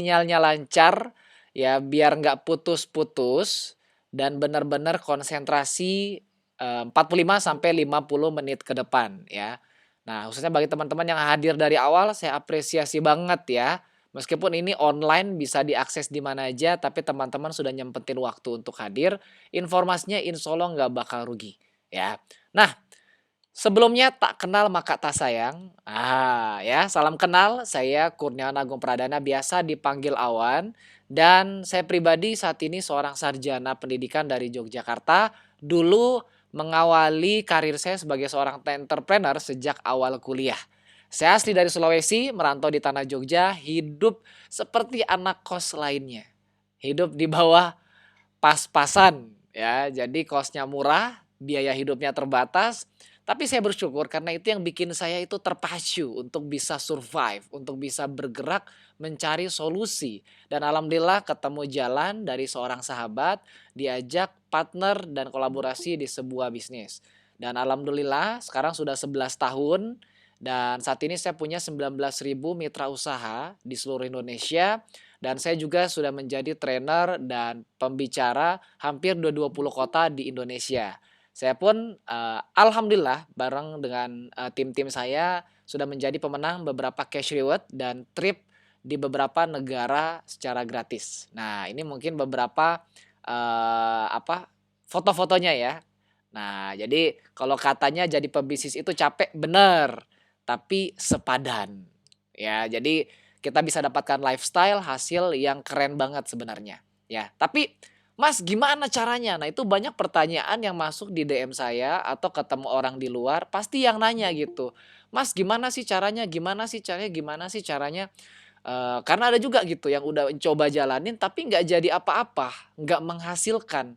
Sinyalnya lancar, ya biar nggak putus-putus dan benar-benar konsentrasi, 45 sampai 50 menit ke depan ya. Nah, khususnya bagi teman-teman yang hadir dari awal saya apresiasi banget ya. Meskipun ini online bisa diakses di mana aja, tapi teman-teman sudah nyempetin waktu untuk hadir, informasinya insya Allah nggak bakal rugi ya. Nah, sebelumnya tak kenal maka tak sayang. Ya, salam kenal. Saya Kurniawan Agung Pradana, biasa dipanggil Awan. Dan saya pribadi saat ini seorang sarjana pendidikan dari Yogyakarta. Dulu mengawali karir saya sebagai seorang entrepreneur sejak awal kuliah. Saya asli dari Sulawesi, merantau di tanah Jogja, hidup seperti anak kos lainnya. Hidup di bawah pas-pasan ya, jadi kosnya murah, biaya hidupnya terbatas, tapi saya bersyukur karena itu yang bikin saya itu terpacu untuk bisa survive, untuk bisa bergerak mencari solusi. Dan alhamdulillah ketemu jalan dari seorang sahabat, diajak partner dan kolaborasi di sebuah bisnis. Dan alhamdulillah sekarang sudah 11 tahun dan saat ini saya punya 19.000 mitra usaha di seluruh Indonesia dan saya juga sudah menjadi trainer dan pembicara hampir 20 kota di Indonesia. Saya pun, alhamdulillah bareng dengan, tim-tim saya sudah menjadi pemenang beberapa cash reward dan trip di beberapa negara secara gratis. Nah, ini mungkin beberapa, foto-fotonya ya. Nah, jadi kalau katanya jadi pebisnis itu capek, bener, tapi sepadan. Ya, jadi kita bisa dapatkan lifestyle, hasil yang keren banget sebenarnya, ya. Tapi, "Mas, gimana caranya?" Nah, itu banyak pertanyaan yang masuk di DM saya atau ketemu orang di luar, pasti yang nanya gitu, "Mas, gimana sih caranya gimana sih caranya gimana sih caranya?" Karena ada juga gitu yang udah coba jalanin tapi nggak jadi apa-apa, nggak menghasilkan.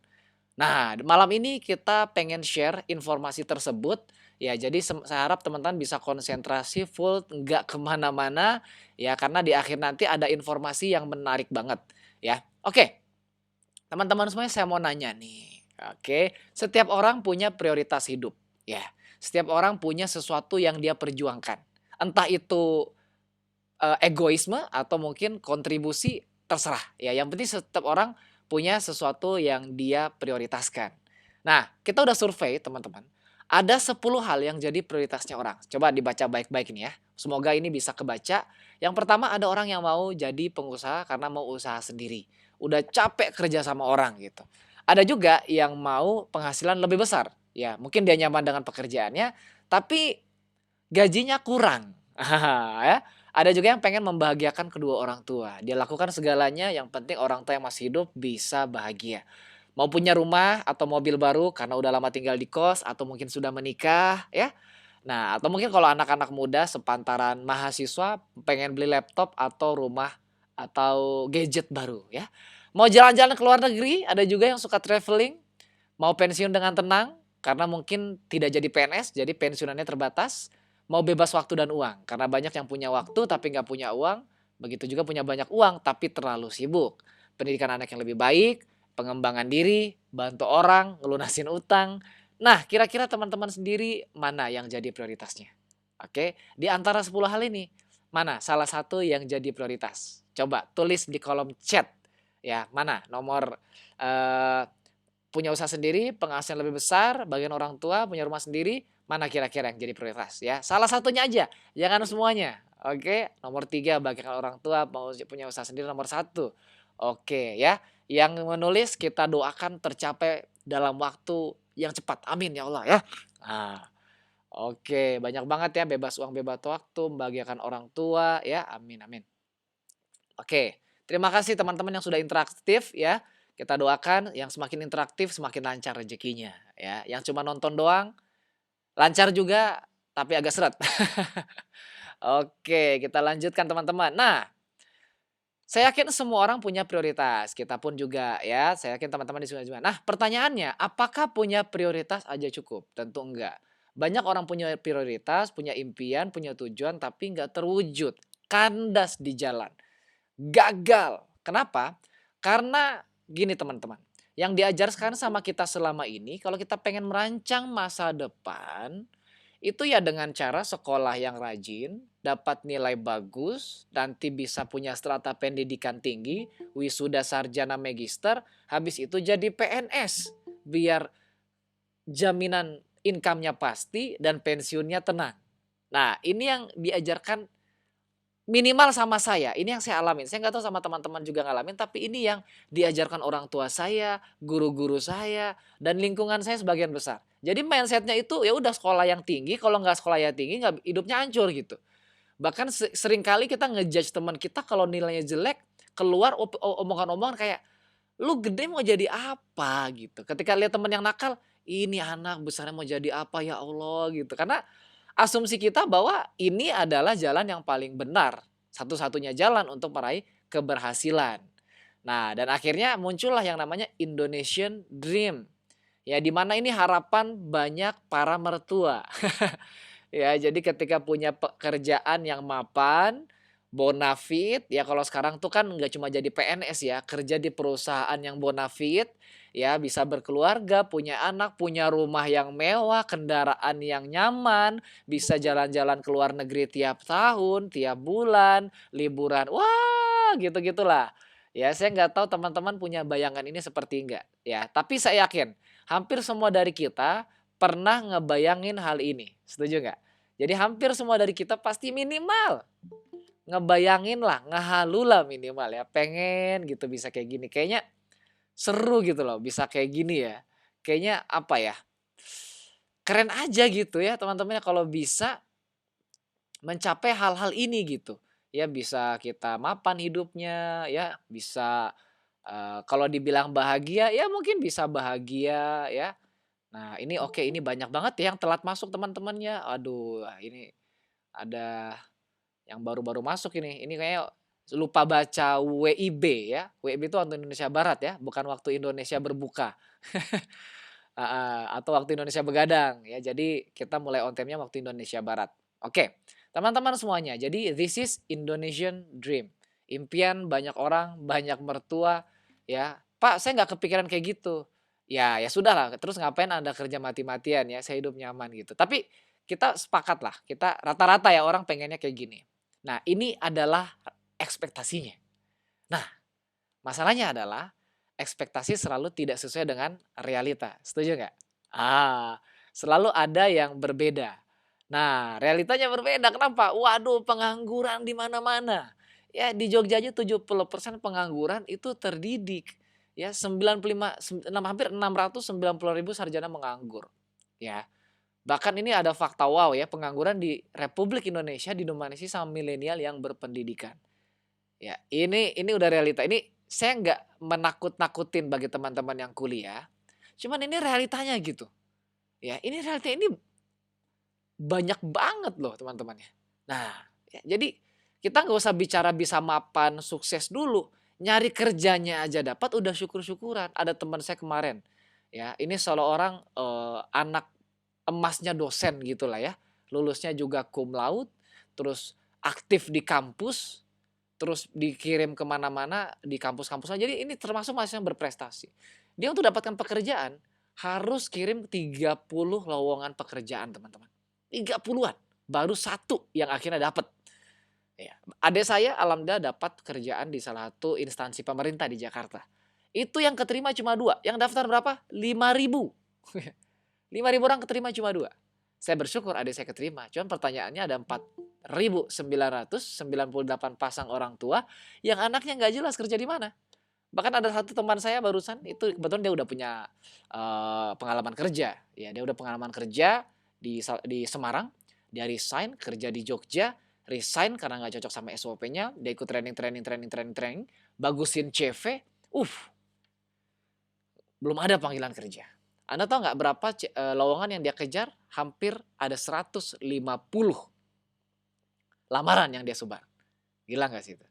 Nah, malam ini kita pengen share informasi tersebut, ya jadi saya harap teman-teman bisa konsentrasi full, nggak kemana-mana, ya karena di akhir nanti ada informasi yang menarik banget, ya. Oke, teman-teman semuanya saya mau nanya nih, oke. Setiap orang punya prioritas hidup, ya. Setiap orang punya sesuatu yang dia perjuangkan. Entah itu egoisme atau mungkin kontribusi, terserah ya, yang penting setiap orang punya sesuatu yang dia prioritaskan. Nah, kita udah survei teman-teman, ada 10 hal yang jadi prioritasnya orang. Coba dibaca baik-baik ini ya, semoga ini bisa kebaca. Yang pertama ada orang yang mau jadi pengusaha karena mau usaha sendiri, udah capek kerja sama orang gitu. Ada juga yang mau penghasilan lebih besar, ya mungkin dia nyaman dengan pekerjaannya, tapi gajinya kurang. Ya. Ada juga yang pengen membahagiakan kedua orang tua. Dia lakukan segalanya, yang penting orang tua yang masih hidup bisa bahagia. Mau punya rumah atau mobil baru karena udah lama tinggal di kos atau mungkin sudah menikah ya. Nah, atau mungkin kalau anak-anak muda sepantaran mahasiswa pengen beli laptop atau rumah atau gadget baru ya. Mau jalan-jalan ke luar negeri, ada juga yang suka traveling, mau pensiun dengan tenang karena mungkin tidak jadi PNS, jadi pensiunannya terbatas. Mau bebas waktu dan uang, karena banyak yang punya waktu tapi nggak punya uang, begitu juga punya banyak uang tapi terlalu sibuk. Pendidikan anak yang lebih baik, pengembangan diri, bantu orang, ngelunasin utang. Nah, kira-kira teman-teman sendiri mana yang jadi prioritasnya? Oke, di antara 10 hal ini, mana salah satu yang jadi prioritas? Coba tulis di kolom chat ya, mana nomor, eee, punya usaha sendiri, penghasilan lebih besar, bagian orang tua, punya rumah sendiri, mana kira-kira yang jadi prioritas ya? Salah satunya aja, jangan semuanya, oke? Nomor 3 bagian orang tua, mau punya usaha sendiri nomor 1. Oke ya, yang menulis kita doakan tercapai dalam waktu yang cepat, amin ya Allah ya. Nah, oke, banyak banget ya bebas uang, bebas waktu, membahagiakan orang tua ya, amin amin. Oke, terima kasih teman-teman yang sudah interaktif ya. Kita doakan yang semakin interaktif semakin lancar rezekinya ya. Yang cuma nonton doang lancar juga tapi agak seret. Oke, kita lanjutkan teman-teman. Nah, saya yakin semua orang punya prioritas, kita pun juga ya. Saya yakin teman-teman di sini juga. Nah, pertanyaannya, apakah punya prioritas aja cukup? Tentu enggak. Banyak orang punya prioritas, punya impian, punya tujuan tapi nggak terwujud. Kandas di jalan. Gagal. Kenapa? Karena gini teman-teman, yang diajarkan sama kita selama ini kalau kita pengen merancang masa depan, itu ya dengan cara sekolah yang rajin, dapat nilai bagus, nanti bisa punya strata pendidikan tinggi, wisuda sarjana magister, habis itu jadi PNS. Biar jaminan income-nya pasti dan pensiunnya tenang. Nah, ini yang diajarkan minimal sama saya, ini yang saya alamin. Saya nggak tahu sama teman-teman juga ngalamin, tapi ini yang diajarkan orang tua saya, guru-guru saya, dan lingkungan saya sebagian besar. Jadi mindsetnya itu ya udah sekolah yang tinggi, kalau nggak sekolah yang tinggi nggak hidupnya hancur gitu. Bahkan seringkali kita ngejudge teman kita kalau nilainya jelek, keluar omongan-omongan kayak, "Lu gede mau jadi apa?" Gitu. Ketika lihat teman yang nakal, "Ini anak besarnya mau jadi apa ya Allah?" Gitu. Karena asumsi kita bahwa ini adalah jalan yang paling benar, satu-satunya jalan untuk meraih keberhasilan. Nah, dan akhirnya muncullah yang namanya Indonesian Dream. Ya, di mana ini harapan banyak para mertua. Ya, jadi ketika punya pekerjaan yang mapan, bonafit, ya kalau sekarang tuh kan nggak cuma jadi PNS ya, kerja di perusahaan yang bonafit, ya bisa berkeluarga, punya anak, punya rumah yang mewah, kendaraan yang nyaman, bisa jalan-jalan ke luar negeri tiap tahun, tiap bulan, liburan, wah gitu-gitulah. Ya saya nggak tahu teman-teman punya bayangan ini seperti enggak, ya. Tapi saya yakin hampir semua dari kita pernah ngebayangin hal ini, setuju nggak? Jadi hampir semua dari kita pasti minimal ngebayangin lah, ngehalu lah minimal ya, pengen gitu bisa kayak gini. Kayaknya seru gitu loh bisa kayak gini ya. Kayaknya apa ya, keren aja gitu ya teman-teman ya kalau bisa mencapai hal-hal ini gitu. Ya bisa kita mapan hidupnya ya, bisa, kalau dibilang bahagia, ya mungkin bisa bahagia ya. Nah ini oke, ini banyak banget ya yang telat masuk teman-temannya. Aduh, ini ada yang baru-baru masuk ini. Ini kayaknya lupa baca WIB ya. WIB itu waktu Indonesia Barat ya, bukan waktu Indonesia berbuka. Heeh, atau waktu Indonesia begadang ya. Jadi kita mulai on time-nya waktu Indonesia Barat. Oke, teman-teman semuanya. Jadi this is Indonesian dream. Impian banyak orang, banyak mertua ya. Pak, saya nggak kepikiran kayak gitu. Ya, ya sudah lah. Terus ngapain Anda kerja mati-matian ya? Saya hidup nyaman gitu. Tapi kita sepakat lah. Kita rata-rata ya orang pengennya kayak gini. Nah, ini adalah ekspektasinya. Nah, masalahnya adalah ekspektasi selalu tidak sesuai dengan realita. Setuju nggak? Selalu ada yang berbeda. Nah, realitanya berbeda. Kenapa? Waduh, pengangguran di mana-mana. Ya, di Jogja aja 70% pengangguran itu terdidik. Ya, 95 hampir 690.000 sarjana menganggur. Ya. Bahkan ini ada fakta wow ya, pengangguran di Republik Indonesia didominasi sama milenial yang berpendidikan. Ya, ini udah realita. Ini saya nggak menakut-nakutin bagi teman-teman yang kuliah, cuman ini realitanya gitu. Ya, ini realita ini banyak banget loh teman-teman ya. Nah, ya, jadi kita nggak usah bicara bisa mapan, sukses dulu. Nyari kerjanya aja dapat udah syukur-syukuran. Ada teman saya kemarin, ya ini seorang anak emasnya dosen gitulah ya. Lulusnya juga cum laude, terus aktif di kampus, terus dikirim kemana mana di kampus-kampusnya. Jadi ini termasuk mahasiswa yang berprestasi. Dia untuk dapatkan pekerjaan harus kirim 30 lowongan pekerjaan teman-teman. 30-an, baru satu yang akhirnya dapat. Ya. Adik saya alhamdulillah dapat kerjaan di salah satu instansi pemerintah di Jakarta. Itu yang keterima cuma 2, yang daftar berapa? 5.000. 5.000 orang keterima cuma 2. Saya bersyukur adik saya keterima. Cuman pertanyaannya ada 4.998 pasang orang tua yang anaknya nggak jelas kerja di mana. Bahkan ada satu teman saya barusan itu kebetulan dia udah punya pengalaman kerja. Ya, dia udah pengalaman kerja di Semarang, dia resign kerja di Jogja, resign karena nggak cocok sama SOP-nya, dia ikut training, bagusin CV, belum ada panggilan kerja. Anda tahu nggak berapa lowongan yang dia kejar? Hampir ada 150 lamaran yang dia sebar. Gila nggak sih itu?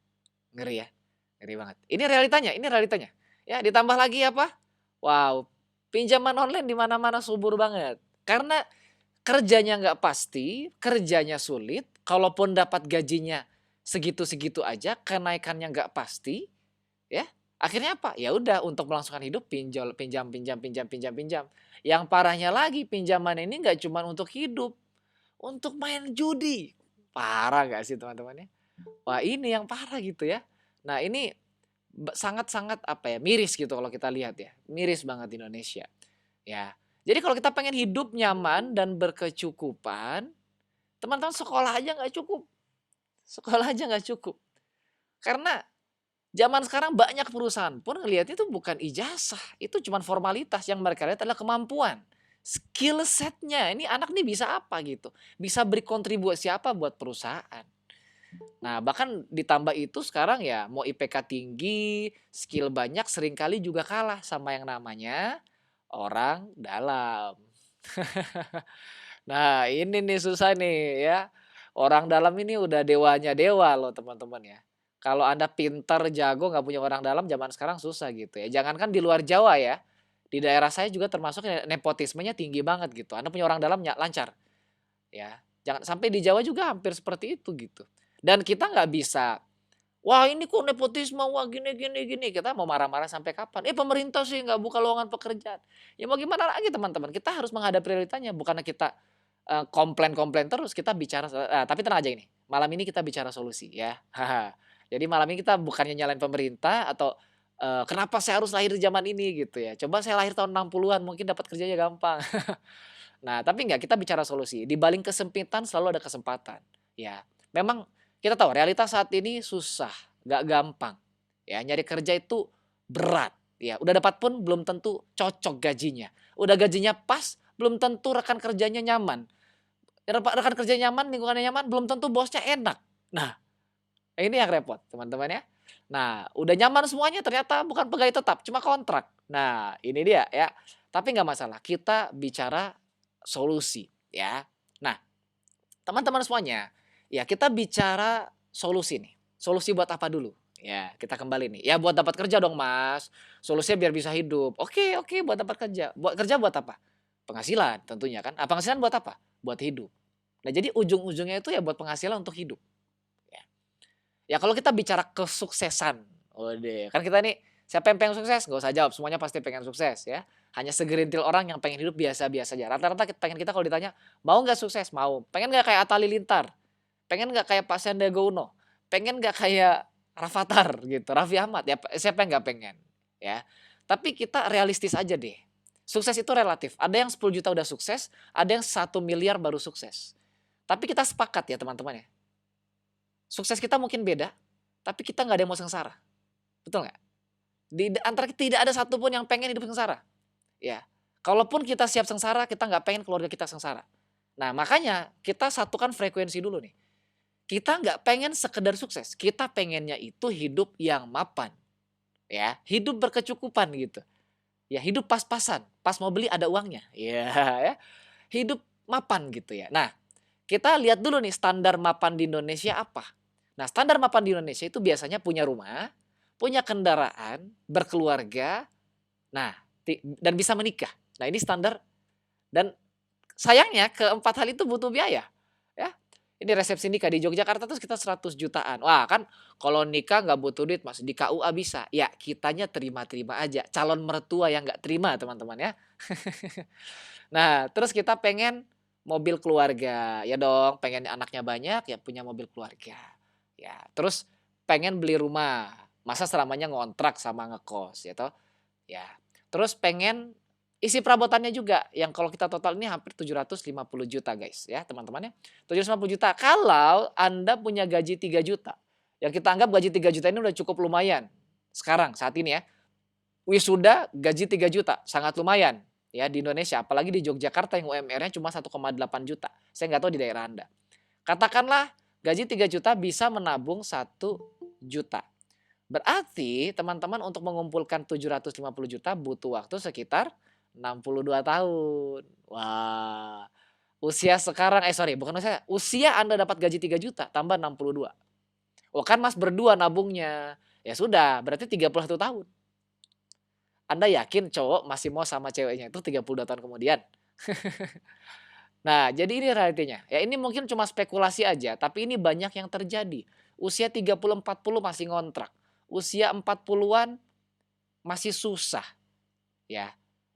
Ngeri ya, ngeri banget. Ini realitanya. Ya, ditambah lagi apa? Wow, pinjaman online di mana-mana subur banget. Karena kerjanya nggak pasti, kerjanya sulit, kalaupun dapat gajinya segitu-segitu aja, kenaikannya nggak pasti, ya. Akhirnya apa? Ya udah untuk melangsungkan hidup pinjam. Yang parahnya lagi pinjaman ini nggak cuma untuk hidup, untuk main judi. Parah nggak sih teman-teman ya? Wah ini yang parah gitu ya. Nah ini sangat-sangat apa ya, miris gitu kalau kita lihat ya. Miris banget di Indonesia. Ya. Jadi kalau kita pengen hidup nyaman dan berkecukupan, teman-teman sekolah aja nggak cukup. Sekolah aja nggak cukup. Karena zaman sekarang banyak perusahaan pun ngelihatnya itu bukan ijazah, itu cuma formalitas, yang mereka lihat adalah kemampuan. Skill setnya, ini anak nih bisa apa gitu. Bisa beri kontribusi apa buat perusahaan. Nah, bahkan ditambah itu sekarang ya mau IPK tinggi, skill banyak seringkali juga kalah sama yang namanya orang dalam. Nah, ini nih susah nih ya. Orang dalam ini udah dewanya dewa loh teman-teman ya. Kalau Anda pinter, jago, nggak punya orang dalam zaman sekarang susah gitu ya. Jangankan di luar Jawa ya. Di daerah saya juga termasuk nepotismenya tinggi banget gitu. Anda punya orang dalam lancar ya. Jangan sampai di Jawa juga hampir seperti itu gitu. Dan kita nggak bisa, wah ini kok nepotisme, wah gini gini gini. Kita mau marah-marah sampai kapan? Pemerintah sih nggak buka lowongan pekerjaan. Ya mau gimana lagi teman-teman, kita harus menghadapi realitanya. Bukannya kita komplain-komplain terus, kita bicara, tapi tenang aja ini, malam ini kita bicara solusi ya. Jadi malam ini kita bukannya nyalain pemerintah atau, kenapa saya harus lahir di zaman ini gitu ya. Coba saya lahir tahun 60-an mungkin dapat kerjanya gampang. Nah, tapi enggak, kita bicara solusi. Di balik kesempitan selalu ada kesempatan. Ya, memang kita tahu realitas saat ini susah, nggak gampang. Ya, nyari kerja itu berat. Ya, udah dapat pun belum tentu cocok gajinya. Udah gajinya pas, belum tentu rekan kerjanya nyaman. Rekan kerja nyaman, lingkungannya nyaman, belum tentu bosnya enak. Nah, ini yang repot, teman-teman ya. Nah, udah nyaman semuanya ternyata bukan pegawai tetap, cuma kontrak. Nah, ini dia ya. Tapi nggak masalah, kita bicara solusi ya. Nah, teman-teman semuanya, ya kita bicara solusi nih. Solusi buat apa dulu? Ya, kita kembali nih. Ya buat dapat kerja dong, Mas. Solusinya biar bisa hidup. Oke, oke, buat dapat kerja. Buat kerja buat apa? Penghasilan tentunya kan. Penghasilan buat apa? Buat hidup. Nah, jadi ujung-ujungnya itu ya buat penghasilan untuk hidup. Ya. Ya kalau kita bicara kesuksesan, deh kan kita nih siapa yang pengen sukses? Nggak usah jawab, semuanya pasti pengen sukses ya. Hanya segerintil orang yang pengen hidup biasa-biasa aja. Rata-rata pengen kita kalau ditanya, "Mau nggak sukses?" Mau. Pengen nggak kayak Atta Halilintar? Pengen nggak kayak Pak Sandiaga Uno? Pengen nggak kayak Rafathar gitu, Raffi Ahmad? Ya siapa yang nggak pengen, ya. Tapi kita realistis aja deh. Sukses itu relatif. Ada yang 10 juta udah sukses, ada yang 1 miliar baru sukses. Tapi kita sepakat ya teman-teman ya. Sukses kita mungkin beda, tapi kita nggak ada yang mau sengsara. Betul nggak? Di antara kita tidak ada satupun yang pengen hidup sengsara. Ya. Kalaupun kita siap sengsara, kita nggak pengen keluarga kita sengsara. Nah, makanya kita satukan frekuensi dulu nih. Kita nggak pengen sekedar sukses, kita pengennya itu hidup yang mapan. Ya, hidup berkecukupan gitu. Ya, hidup pas-pasan, pas mau beli ada uangnya. Ya, ya. Hidup mapan gitu ya. Nah, kita lihat dulu nih standar mapan di Indonesia apa. Nah, standar mapan di Indonesia itu biasanya punya rumah, punya kendaraan, berkeluarga, nah, dan bisa menikah. Nah, ini standar, dan sayangnya keempat hal itu butuh biaya, ya. Ini resepsi nikah di Yogyakarta tuh sekitar 100 jutaan. Wah, kan kalau nikah nggak butuh duit, Mas, di KUA bisa. Ya, kitanya terima-terima aja, calon mertua yang nggak terima, teman-teman ya. Nah, terus kita pengen mobil keluarga, ya dong, pengen anaknya banyak, ya punya mobil keluarga. Ya, terus pengen beli rumah, masa selamanya ngontrak sama ngekos, ya toh? Ya, terus pengen isi perabotannya juga yang kalau kita total ini hampir 750 juta guys ya teman-teman ya. 750 juta kalau Anda punya gaji 3 juta. Yang kita anggap gaji 3 juta ini udah cukup lumayan. Sekarang saat ini ya. Wisuda gaji 3 juta, sangat lumayan ya di Indonesia, apalagi di Yogyakarta yang UMR-nya cuma 1,8 juta. Saya nggak tahu di daerah Anda. Katakanlah gaji 3 juta bisa menabung 1 juta. Berarti teman-teman untuk mengumpulkan 750 juta butuh waktu sekitar 62 tahun. Wah, usia sekarang sorry bukan usia Anda dapat gaji 3 juta tambah 62. Oh kan Mas berdua nabungnya. Ya sudah, berarti 31 tahun. Anda yakin cowok masih mau sama ceweknya itu 32 tahun kemudian? Nah, jadi ini realitinya. Ya ini mungkin cuma spekulasi aja, tapi ini banyak yang terjadi. Usia 30-40 masih ngontrak. Usia 40-an masih susah. Ya.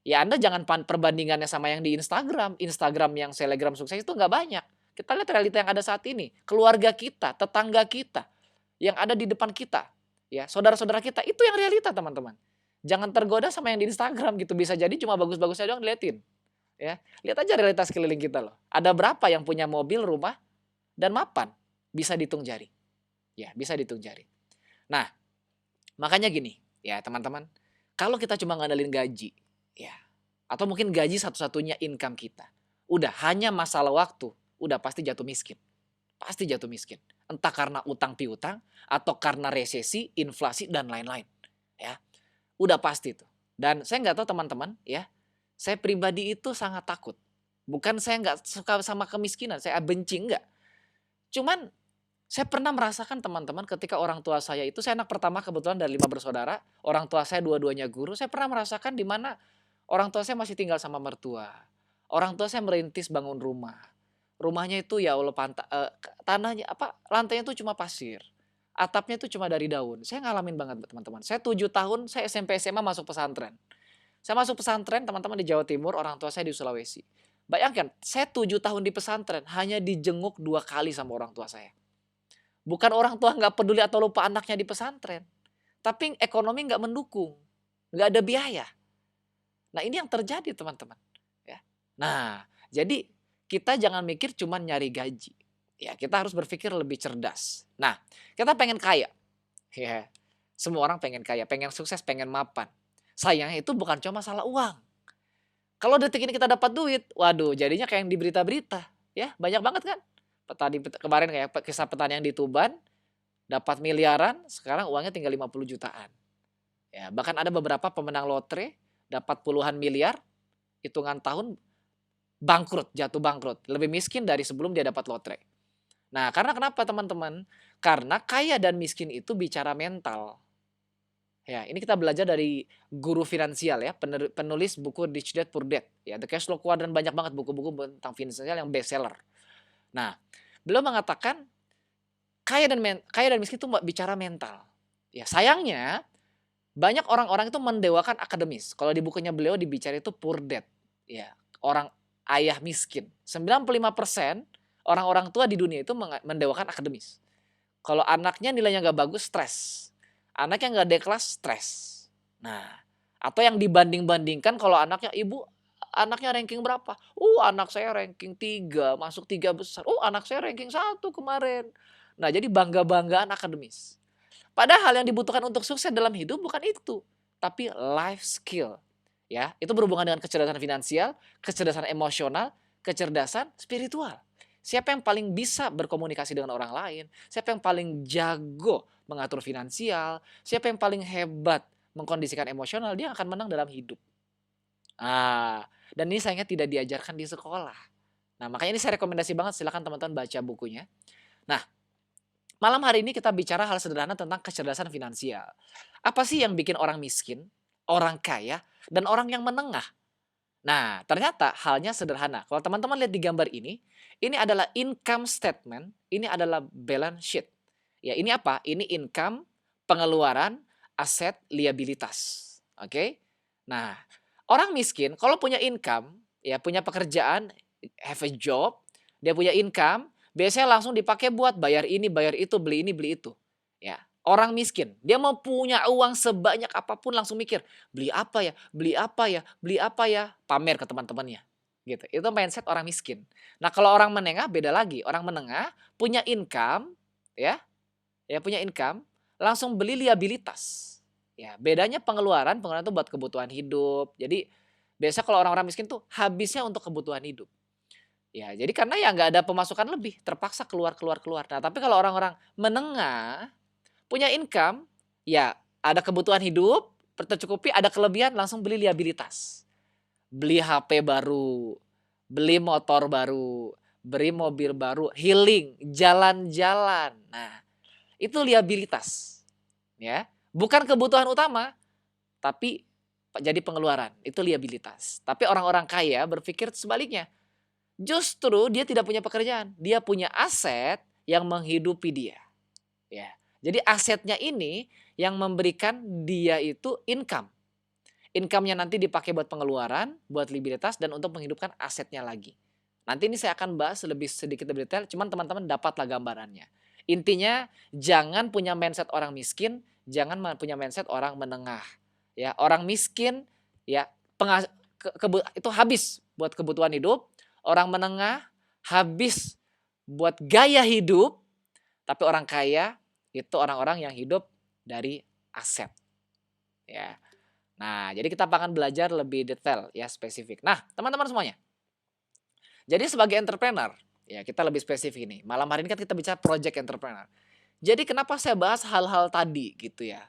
Ya Anda jangan perbandingannya sama yang di Instagram. Instagram yang selebgram sukses itu nggak banyak. Kita lihat realita yang ada saat ini, keluarga kita, tetangga kita, yang ada di depan kita, ya, saudara-saudara kita, itu yang realita teman-teman. Jangan tergoda sama yang di Instagram gitu, bisa jadi cuma bagus-bagusnya doang diliatin, ya. Lihat aja realitas sekeliling kita loh. Ada berapa yang punya mobil, rumah, dan mapan? Bisa dihitung jari. Ya, bisa dihitung jari. Nah, makanya gini, ya teman-teman, kalau kita cuma ngandalin gaji, ya, atau mungkin gaji satu-satunya income kita, udah hanya masalah waktu, udah pasti jatuh miskin. Pasti jatuh miskin. Entah karena utang piutang atau karena resesi, inflasi dan lain-lain, ya. Udah pasti tuh. Dan saya nggak tahu teman-teman, ya. Saya pribadi itu sangat takut. Bukan saya nggak suka sama kemiskinan, saya benci enggak. Cuman saya pernah merasakan teman-teman ketika orang tua saya itu, saya anak pertama kebetulan dari 5 bersaudara, orang tua saya dua-duanya guru, saya pernah merasakan di mana orang tua saya masih tinggal sama mertua. Orang tua saya merintis bangun rumah. Rumahnya itu ya Allah tanahnya lantainya itu cuma pasir. Atapnya itu cuma dari daun. Saya ngalamin banget teman-teman. Saya 7 tahun, saya SMP SMA masuk pesantren. Saya masuk pesantren teman-teman di Jawa Timur, orang tua saya di Sulawesi. Bayangkan, saya 7 tahun di pesantren hanya dijenguk 2 kali sama orang tua saya. Bukan orang tua nggak peduli atau lupa anaknya di pesantren. Tapi ekonomi nggak mendukung. Nggak ada biaya. Nah ini yang terjadi teman-teman. Ya. Nah jadi kita jangan mikir cuma nyari gaji. Ya kita harus berpikir lebih cerdas. Nah kita pengen kaya. Ya. Semua orang pengen kaya, pengen sukses, pengen mapan. Sayangnya itu bukan cuma masalah uang. Kalau detik ini kita dapat duit, waduh jadinya kayak yang di berita-berita. Ya banyak banget kan. Kemarin kayak kisah petani yang di Tuban, dapat miliaran, sekarang uangnya tinggal 50 jutaan. Ya, bahkan ada beberapa pemenang lotre dapat puluhan miliar, hitungan tahun bangkrut, jatuh bangkrut. Lebih miskin dari sebelum dia dapat lotre. Nah, karena kenapa teman-teman? Karena kaya dan miskin itu bicara mental. Ya, ini kita belajar dari guru finansial ya, penulis buku Rich Dad Poor Dad. Ya, The Cash Flow Quadrant, banyak banget buku-buku tentang finansial yang bestseller. Nah, beliau mengatakan kaya dan miskin itu bicara mental. Ya, sayangnya banyak orang-orang itu mendewakan akademis. Kalau di bukunya beliau dibicara itu poor dad. Ya, orang ayah miskin. 95% orang-orang tua di dunia itu mendewakan akademis. Kalau anaknya nilainya nggak bagus, stres. Anaknya nggak D-kelas, stres. Nah, atau yang dibanding-bandingkan kalau anaknya, ibu anaknya ranking berapa? Anak saya ranking 3, masuk 3 besar. Anak saya ranking 1 kemarin. Nah, jadi bangga-banggaan akademis. Padahal yang dibutuhkan untuk sukses dalam hidup bukan itu, tapi life skill. Ya, itu berhubungan dengan kecerdasan finansial, kecerdasan emosional, kecerdasan spiritual. Siapa yang paling bisa berkomunikasi dengan orang lain? Siapa yang paling jago mengatur finansial? Siapa yang paling hebat mengkondisikan emosional? Dia akan menang dalam hidup. Dan ini sayangnya tidak diajarkan di sekolah. Nah, makanya ini saya rekomendasi banget, silakan teman-teman baca bukunya. Nah, malam hari ini kita bicara hal sederhana tentang kecerdasan finansial. Apa sih yang bikin orang miskin, orang kaya, dan orang yang menengah? Nah, ternyata halnya sederhana. Kalau teman-teman lihat di gambar ini adalah income statement, ini adalah balance sheet. Ya, ini apa? Ini income, pengeluaran, aset, liabilitas. Oke? Nah, orang miskin kalau punya income, ya punya pekerjaan, have a job, dia punya income, biasanya langsung dipakai buat bayar ini, bayar itu, beli ini, beli itu. Ya, orang miskin, dia mau punya uang sebanyak apapun langsung mikir, beli apa ya? Beli apa ya? Beli apa ya? Pamer ke teman-temannya. Gitu. Itu mindset orang miskin. Nah, kalau orang menengah beda lagi. Orang menengah punya income, ya, punya income, langsung beli liabilitas. Ya, bedanya pengeluaran itu buat kebutuhan hidup. Jadi biasa kalau orang-orang miskin tuh habisnya untuk kebutuhan hidup. Ya, jadi karena ya nggak ada pemasukan lebih, terpaksa keluar. Nah, tapi kalau orang-orang menengah punya income, ya ada kebutuhan hidup, tercukupi, ada kelebihan, langsung beli liabilitas. Beli HP baru, beli motor baru, beli mobil baru, healing, jalan-jalan. Nah, itu liabilitas. Ya, bukan kebutuhan utama, tapi jadi pengeluaran. Itu liabilitas. Tapi orang-orang kaya berpikir sebaliknya. Justru dia tidak punya pekerjaan, dia punya aset yang menghidupi dia. Ya. Jadi asetnya ini yang memberikan dia itu income. Income-nya nanti dipakai buat pengeluaran, buat liabilitas, dan untuk menghidupkan asetnya lagi. Nanti ini saya akan bahas sedikit lebih detail, cuman teman-teman dapatlah gambarannya. Intinya jangan punya mindset orang miskin, jangan punya mindset orang menengah. Ya, orang miskin ya itu habis buat kebutuhan hidup, orang menengah habis buat gaya hidup, tapi orang kaya itu orang-orang yang hidup dari aset. Ya. Nah, jadi kita akan belajar lebih detail ya, spesifik. Nah, teman-teman semuanya. Jadi sebagai entrepreneur, ya kita lebih spesifik ini. Malam hari ini kan kita bicara project entrepreneur. Jadi kenapa saya bahas hal-hal tadi gitu ya?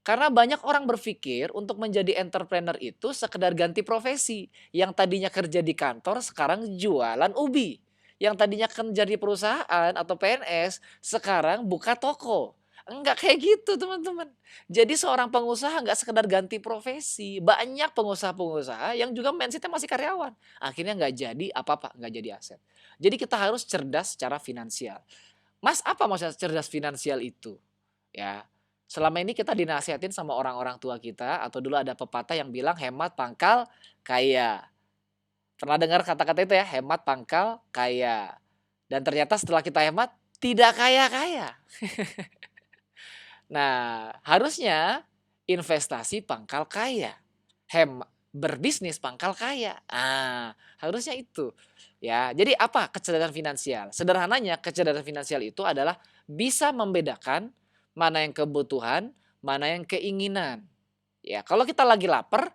Karena banyak orang berpikir untuk menjadi entrepreneur itu sekedar ganti profesi. Yang tadinya kerja di kantor sekarang jualan ubi. Yang tadinya kerja di perusahaan atau PNS sekarang buka toko. Enggak kayak gitu teman-teman. Jadi seorang pengusaha nggak sekedar ganti profesi. Banyak pengusaha-pengusaha yang juga mindsetnya masih karyawan. Akhirnya nggak jadi apa-apa, nggak jadi aset. Jadi kita harus cerdas secara finansial. Mas, apa maksudnya cerdas finansial itu? Ya, selama ini kita dinasihatin sama orang-orang tua kita, atau dulu ada pepatah yang bilang hemat pangkal kaya. Pernah dengar kata-kata itu ya, hemat pangkal kaya. Dan ternyata setelah kita hemat, tidak kaya-kaya. Nah, harusnya investasi pangkal kaya. Berbisnis pangkal kaya. Harusnya itu. Ya, jadi apa kecerdasan finansial? Sederhananya, kecerdasan finansial itu adalah bisa membedakan mana yang kebutuhan, mana yang keinginan. Ya, kalau kita lagi lapar,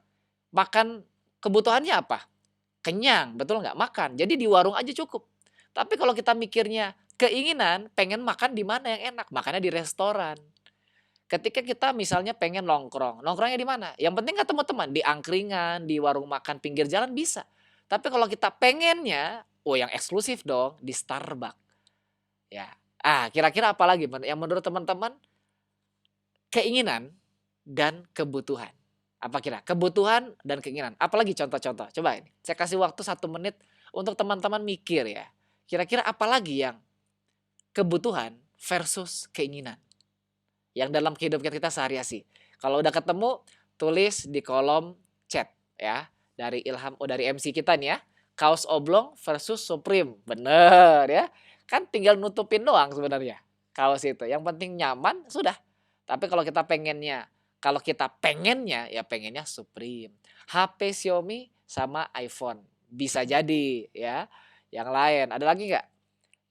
makan kebutuhannya apa? Kenyang, betul nggak? Makan. Jadi di warung aja cukup. Tapi kalau kita mikirnya keinginan, pengen makan di mana yang enak, makannya di restoran. Ketika kita misalnya pengen nongkrong, nongkrongnya di mana? Yang penting ketemu teman, di angkringan, di warung makan pinggir jalan bisa. Tapi kalau kita pengennya, yang eksklusif dong, di Starbucks. Ya. Kira-kira apa lagi yang menurut teman-teman keinginan dan kebutuhan? Apa kira? Kebutuhan dan keinginan. Apalagi contoh-contoh? Coba ini. Saya kasih waktu 1 menit untuk teman-teman mikir ya. Kira-kira apa lagi yang kebutuhan versus keinginan? Yang dalam kehidupan kita sehari-hari. Kalau udah ketemu, tulis di kolom chat ya. Dari MC kita nih ya. Kaos oblong versus Supreme. Bener ya. Kan tinggal nutupin doang sebenarnya kaos itu. Yang penting nyaman, sudah. Tapi kalau kita pengennya ya pengennya Supreme. HP Xiaomi sama iPhone. Bisa jadi ya. Yang lain, ada lagi nggak?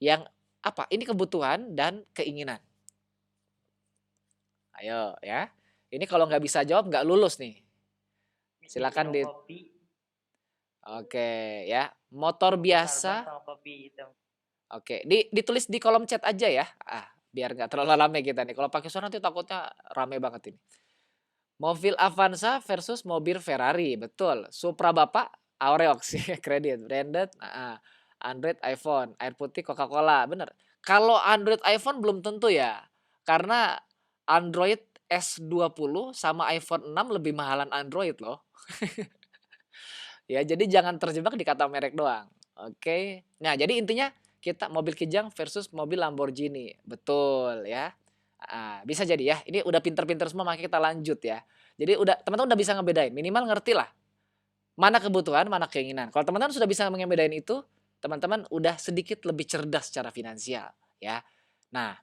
Yang apa? Ini kebutuhan dan keinginan. Ayo ya. Ini kalau nggak bisa jawab nggak lulus nih. Silakan di. Oke ya. Motor biasa. Oke, ditulis di kolom chat aja ya. Biar nggak terlalu rame kita nih. Kalau pakai suara nanti takutnya rame banget ini. Mobil Avanza versus mobil Ferrari, betul. Supra Bapak, Aureox, kredit, branded, Android, iPhone, air putih, Coca-Cola, bener. Kalau Android, iPhone belum tentu ya, karena Android S20 sama iPhone 6 lebih mahalan Android loh. Ya, jadi jangan terjebak di kata merek doang. Oke. Nah, jadi intinya kita mobil Kijang versus mobil Lamborghini. Betul ya. Bisa jadi ya. Ini udah pinter-pinter semua, makanya kita lanjut ya. Jadi teman-teman udah bisa ngebedain. Minimal ngerti lah mana kebutuhan, mana keinginan. Kalau teman-teman sudah bisa ngebedain itu, teman-teman udah sedikit lebih cerdas secara finansial ya. Nah,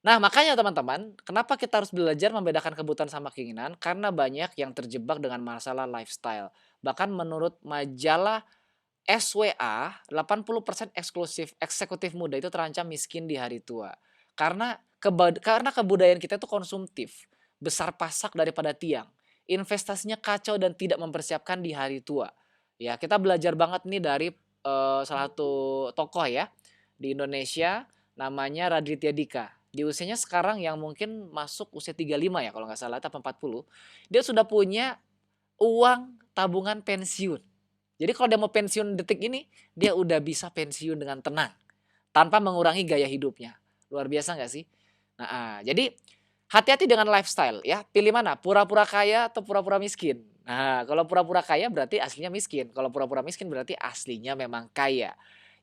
makanya teman-teman, kenapa kita harus belajar membedakan kebutuhan sama keinginan? Karena banyak yang terjebak dengan masalah lifestyle. Bahkan menurut majalah SWA, 80% eksklusif eksekutif muda itu terancam miskin di hari tua. Karena kebudayaan kita itu konsumtif, besar pasak daripada tiang. Investasinya kacau dan tidak mempersiapkan di hari tua. Ya, kita belajar banget nih dari salah satu tokoh ya di Indonesia, namanya Raditya Dika. Di usianya sekarang yang mungkin masuk usia 35 ya kalau nggak salah, atau 40. Dia sudah punya uang tabungan pensiun. Jadi kalau dia mau pensiun detik ini, dia udah bisa pensiun dengan tenang. Tanpa mengurangi gaya hidupnya. Luar biasa nggak sih? Jadi hati-hati dengan lifestyle ya. Pilih mana? Pura-pura kaya atau pura-pura miskin? Nah, kalau pura-pura kaya berarti aslinya miskin. Kalau pura-pura miskin berarti aslinya memang kaya.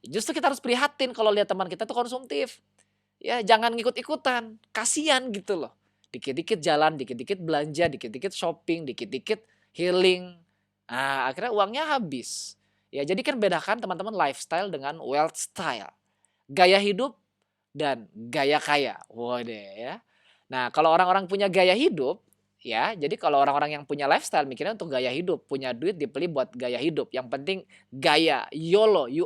Justru kita harus prihatin kalau lihat teman kita tuh konsumtif. Ya, jangan ngikut-ikutan. Kasihan gitu loh. Dikit-dikit jalan, dikit-dikit belanja, dikit-dikit shopping, dikit-dikit healing. Akhirnya uangnya habis. Ya, jadi kan bedakan teman-teman lifestyle dengan wealth style. Gaya hidup dan gaya kaya. Waduh ya. Nah, kalau orang-orang punya gaya hidup, ya, jadi kalau orang-orang yang punya lifestyle mikirnya untuk gaya hidup, punya duit dibeli buat gaya hidup. Yang penting gaya, YOLO, you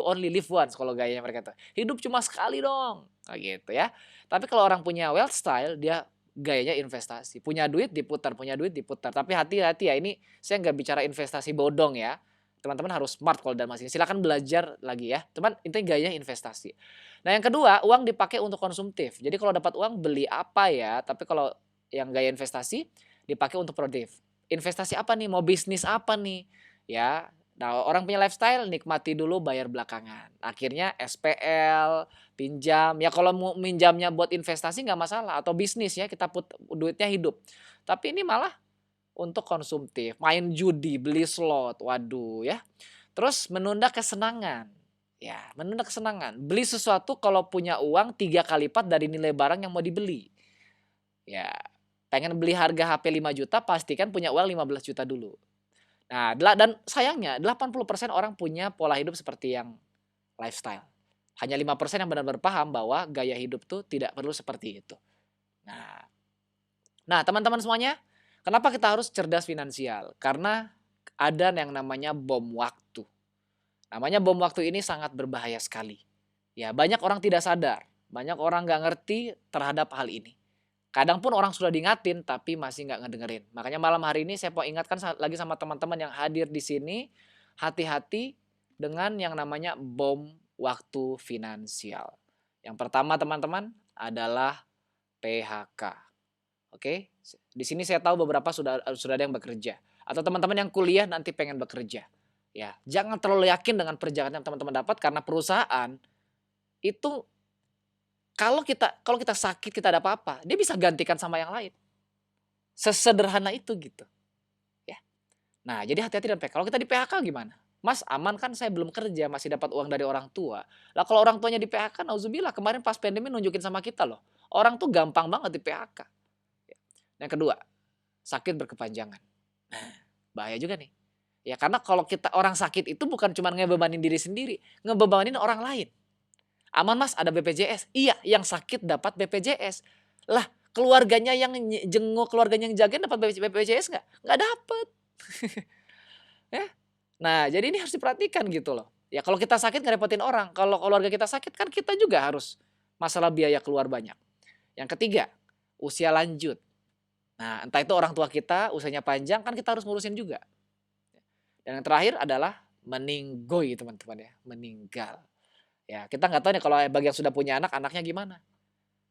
only live once kalau gayanya mereka tuh. Hidup cuma sekali dong, kayak gitu ya. Tapi kalau orang punya wealth style, dia gayanya investasi. Punya duit diputar. Tapi hati-hati ya, ini saya nggak bicara investasi bodong ya. Teman-teman harus smart kalau dalam mas ini. Silakan belajar lagi ya. Teman, intinya gayanya investasi. Nah, yang kedua, uang dipakai untuk konsumtif. Jadi kalau dapat uang beli apa ya, tapi kalau yang gaya investasi dipakai untuk produktif. Investasi apa nih? Mau bisnis apa nih? Ya. Nah, orang punya lifestyle nikmati dulu, bayar belakangan. Akhirnya SPL, pinjam. Ya kalau mau minjamnya buat investasi nggak masalah atau bisnis ya, kita put duitnya hidup. Tapi ini malah untuk konsumtif, main judi, beli slot. Waduh ya. Terus menunda kesenangan. Ya, menunda kesenangan. Beli sesuatu kalau punya uang 3 kali lipat dari nilai barang yang mau dibeli. Ya, pengen beli harga HP 5 juta, pastikan punya uang 15 juta dulu. Nah, dan sayangnya 80% orang punya pola hidup seperti yang lifestyle. Hanya 5% yang benar-benar paham bahwa gaya hidup tuh tidak perlu seperti itu. Nah, teman-teman semuanya, kenapa kita harus cerdas finansial? Karena ada yang namanya bom waktu. Namanya bom waktu ini sangat berbahaya sekali. Ya, banyak orang tidak sadar, banyak orang nggak ngerti terhadap hal ini. Kadang pun orang sudah diingatin tapi masih nggak ngedengerin. Makanya malam hari ini saya mau ingatkan lagi sama teman-teman yang hadir di sini, hati-hati dengan yang namanya bom waktu finansial. Yang pertama teman-teman adalah PHK. Oke, di sini saya tahu beberapa sudah ada yang bekerja atau teman-teman yang kuliah nanti pengen bekerja. Ya, jangan terlalu yakin dengan perjalanan yang teman-teman dapat karena perusahaan itu kalau kita sakit, kita ada apa-apa, dia bisa gantikan sama yang lain. Sesederhana itu gitu, ya. Nah, jadi hati-hati dengan PHK. Kalau kita di PHK gimana? Mas, aman kan saya belum kerja, masih dapat uang dari orang tua. Lah kalau orang tuanya di PHK, nauzubillah, kemarin pas pandemi nunjukin sama kita loh. Orang tuh gampang banget di PHK. Yang kedua, sakit berkepanjangan. Nah, bahaya juga nih. Ya karena kalau kita orang sakit itu bukan cuma ngebebanin diri sendiri, ngebebanin orang lain. Aman Mas, ada BPJS. Iya, yang sakit dapat BPJS. Lah, keluarganya yang jenguk, keluarganya yang jagain dapat BPJS nggak? Nggak dapat. Ya. Nah, jadi ini harus diperhatikan gitu loh. Ya kalau kita sakit ngerepotin orang. Kalau keluarga kita sakit kan kita juga harus masalah biaya keluar banyak. Yang ketiga, usia lanjut. Nah, entah itu orang tua kita usianya panjang kan kita harus ngurusin juga. Dan yang terakhir adalah meninggoy teman-teman ya, meninggal. Ya, kita nggak tahu nih kalau bagi yang sudah punya anak, anaknya gimana.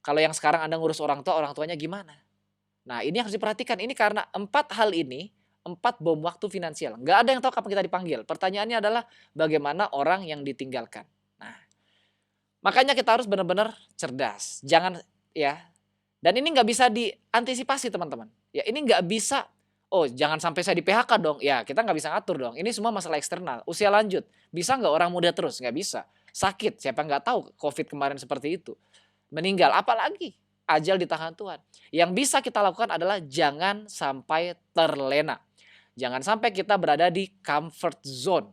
Kalau yang sekarang Anda ngurus orang tua, orang tuanya gimana. Nah, ini harus diperhatikan. Ini karena 4 hal ini, 4 bom waktu finansial. Nggak ada yang tahu kapan kita dipanggil. Pertanyaannya adalah bagaimana orang yang ditinggalkan. Nah, makanya kita harus benar-benar cerdas. Jangan ya. Dan ini nggak bisa diantisipasi teman-teman. Ya, ini nggak bisa. Oh, jangan sampai saya di PHK dong. Ya, kita nggak bisa ngatur dong. Ini semua masalah eksternal. Usia lanjut. Bisa nggak orang muda terus? Nggak bisa. Sakit. Siapa nggak tahu COVID kemarin seperti itu. Meninggal. Apalagi ajal di tangan Tuhan. Yang bisa kita lakukan adalah jangan sampai terlena. Jangan sampai kita berada di comfort zone.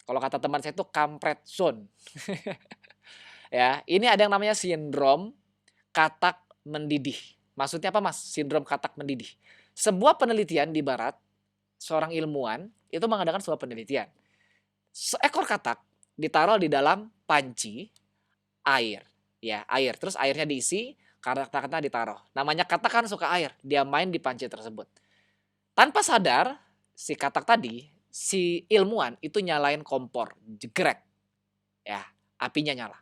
Kalau kata teman saya itu kampret zone. Ya, ini ada yang namanya sindrom katak mendidih. Maksudnya apa Mas? Sindrom katak mendidih. Sebuah penelitian di barat, seorang ilmuwan itu mengadakan sebuah penelitian. Seekor katak ditaruh di dalam panci air. Ya, air. Terus airnya diisi, katak-kataknya ditaruh. Namanya katak kan suka air. Dia main di panci tersebut. Tanpa sadar, si katak tadi, si ilmuwan itu nyalain kompor. Jegrek. Ya, apinya nyala.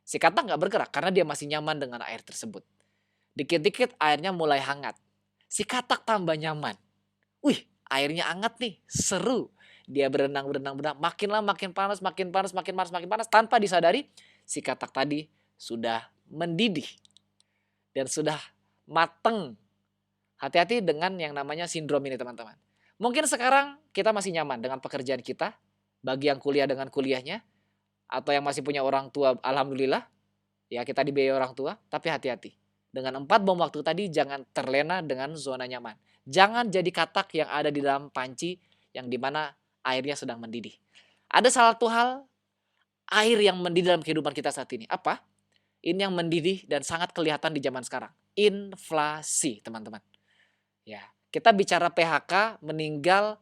Si katak nggak bergerak karena dia masih nyaman dengan air tersebut. Dikit-dikit airnya mulai hangat. Si katak tambah nyaman. Wih, airnya hangat nih, seru. Dia berenang, berenang, berenang. Makin lama makin panas, makin panas, makin panas, makin panas. Tanpa disadari, si katak tadi sudah mendidih. Dan sudah mateng. Hati-hati dengan yang namanya sindrom ini teman-teman. Mungkin sekarang kita masih nyaman dengan pekerjaan kita. Bagi yang kuliah dengan kuliahnya. Atau yang masih punya orang tua, alhamdulillah. Ya kita dibiayai orang tua, tapi hati-hati. Dengan 4 bom waktu tadi jangan terlena dengan zona nyaman. Jangan jadi katak yang ada di dalam panci yang dimana airnya sedang mendidih. Ada salah satu hal air yang mendidih dalam kehidupan kita saat ini. Apa? Ini yang mendidih dan sangat kelihatan di zaman sekarang. Inflasi, teman-teman. Ya, kita bicara PHK, meninggal,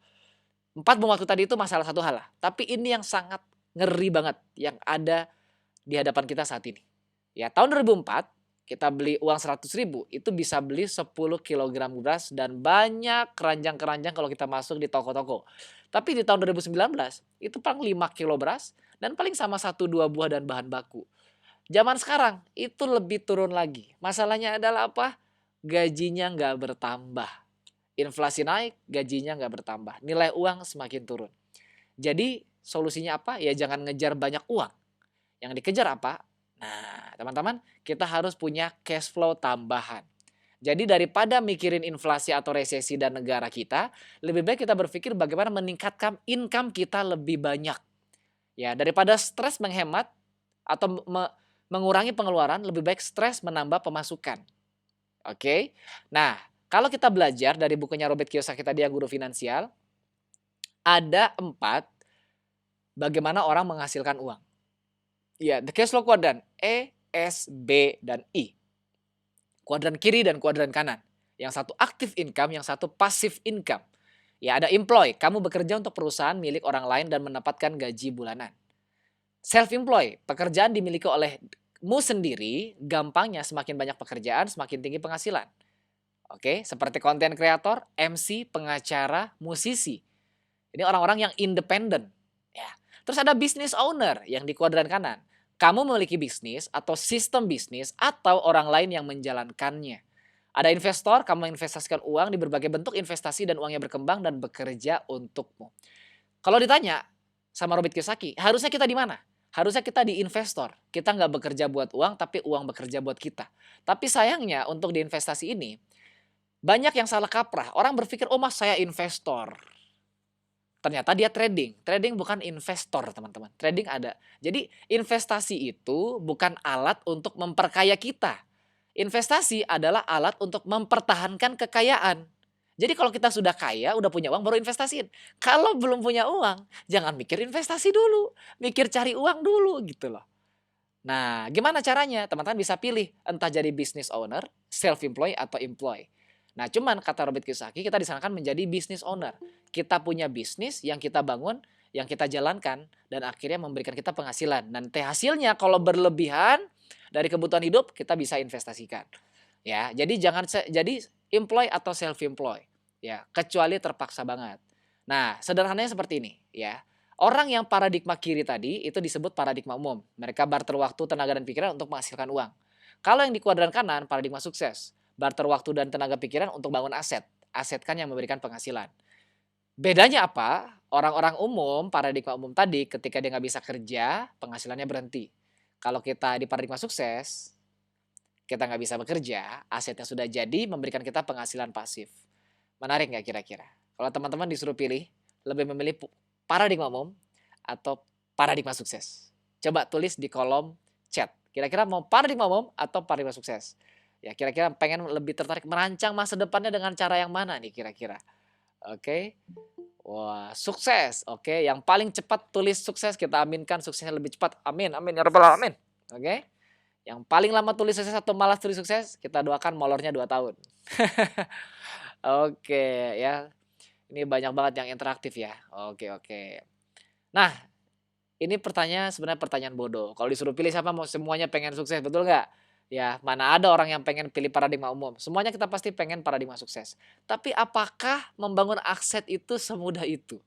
4 bom waktu tadi itu masalah satu hal lah. Tapi ini yang sangat ngeri banget yang ada di hadapan kita saat ini. Ya, tahun 2004 kita beli uang 100.000 itu bisa beli 10 kilogram beras dan banyak keranjang-keranjang kalau kita masuk di toko-toko. Tapi di tahun 2019 itu paling 5 kilo beras dan paling sama 1-2 buah dan bahan baku. Zaman sekarang itu lebih turun lagi. Masalahnya adalah apa? Gajinya nggak bertambah. Inflasi naik, gajinya nggak bertambah. Nilai uang semakin turun. Jadi solusinya apa? Ya jangan ngejar banyak uang. Yang dikejar apa? Nah, teman-teman, kita harus punya cash flow tambahan. Jadi daripada mikirin inflasi atau resesi dan negara kita, lebih baik kita berpikir bagaimana meningkatkan income kita lebih banyak. Ya, daripada stres menghemat atau mengurangi pengeluaran, lebih baik stres menambah pemasukan. Oke. Nah, kalau kita belajar dari bukunya Robert Kiyosaki tadi yang Guru Finansial, ada 4 bagaimana orang menghasilkan uang. Ya, the cash flow quadrant E, S, B, dan I. Kuadran kiri dan kuadran kanan. Yang satu active income, yang satu passive income. Ya, ada employ, kamu bekerja untuk perusahaan milik orang lain dan mendapatkan gaji bulanan. Self-employ, pekerjaan dimiliki olehmu sendiri, gampangnya semakin banyak pekerjaan, semakin tinggi penghasilan. Oke, seperti content creator, MC, pengacara, musisi. Ini orang-orang yang independen. Ya. Terus ada business owner yang di kuadran kanan. Kamu memiliki bisnis atau sistem bisnis atau orang lain yang menjalankannya. Ada investor, kamu investasikan uang di berbagai bentuk investasi dan uangnya berkembang dan bekerja untukmu. Kalau ditanya sama Robert Kiyosaki, harusnya kita di mana? Harusnya kita di investor. Kita nggak bekerja buat uang, tapi uang bekerja buat kita. Tapi sayangnya untuk di investasi ini, banyak yang salah kaprah. Orang berpikir, oh mas saya investor. Ternyata dia trading. Trading bukan investor, teman-teman. Trading ada. Jadi investasi itu bukan alat untuk memperkaya kita. Investasi adalah alat untuk mempertahankan kekayaan. Jadi kalau kita sudah kaya, udah punya uang, baru investasiin. Kalau belum punya uang, jangan mikir investasi dulu. Mikir cari uang dulu gitu loh. Nah, gimana caranya? Teman-teman bisa pilih entah jadi business owner, self-employed atau employee. Nah, cuman kata Robert Kiyosaki, kita disarankan menjadi business owner. Kita punya bisnis yang kita bangun, yang kita jalankan, dan akhirnya memberikan kita penghasilan. Nanti hasilnya kalau berlebihan dari kebutuhan hidup, kita bisa investasikan. Ya, jadi jangan jadi employee atau self-employed. Ya, kecuali terpaksa banget. Nah, sederhananya seperti ini, ya. Orang yang paradigma kiri tadi itu disebut paradigma umum. Mereka barter waktu, tenaga, dan pikiran untuk menghasilkan uang. Kalau yang di kuadran kanan, paradigma sukses. Barter waktu dan tenaga pikiran untuk bangun aset. Aset kan yang memberikan penghasilan. Bedanya apa? Orang-orang umum, paradigma umum tadi, ketika dia nggak bisa kerja, penghasilannya berhenti. Kalau kita di paradigma sukses, kita nggak bisa bekerja, asetnya sudah jadi, memberikan kita penghasilan pasif. Menarik nggak kira-kira? Kalau teman-teman disuruh pilih, lebih memilih paradigma umum atau paradigma sukses? Coba tulis di kolom chat. Kira-kira mau paradigma umum atau paradigma sukses? Ya, kira-kira pengen lebih tertarik merancang masa depannya dengan cara yang mana nih kira-kira? Oke. Wah, sukses. Oke, yang paling cepat tulis sukses, kita aminkan suksesnya lebih cepat. Amin, amin ya rabbal alamin. Oke. Yang paling lama tulis sukses atau malas tulis sukses, kita doakan molornya 2 tahun. Oke, ya. Ini banyak banget yang interaktif ya. Oke, oke. Nah, ini pertanyaan sebenarnya pertanyaan bodoh. Kalau disuruh pilih siapa mau semuanya pengen sukses, betul nggak? Ya, mana ada orang yang pengen pilih paradigma umum. Semuanya kita pasti pengen paradigma sukses. Tapi apakah membangun aset itu semudah itu?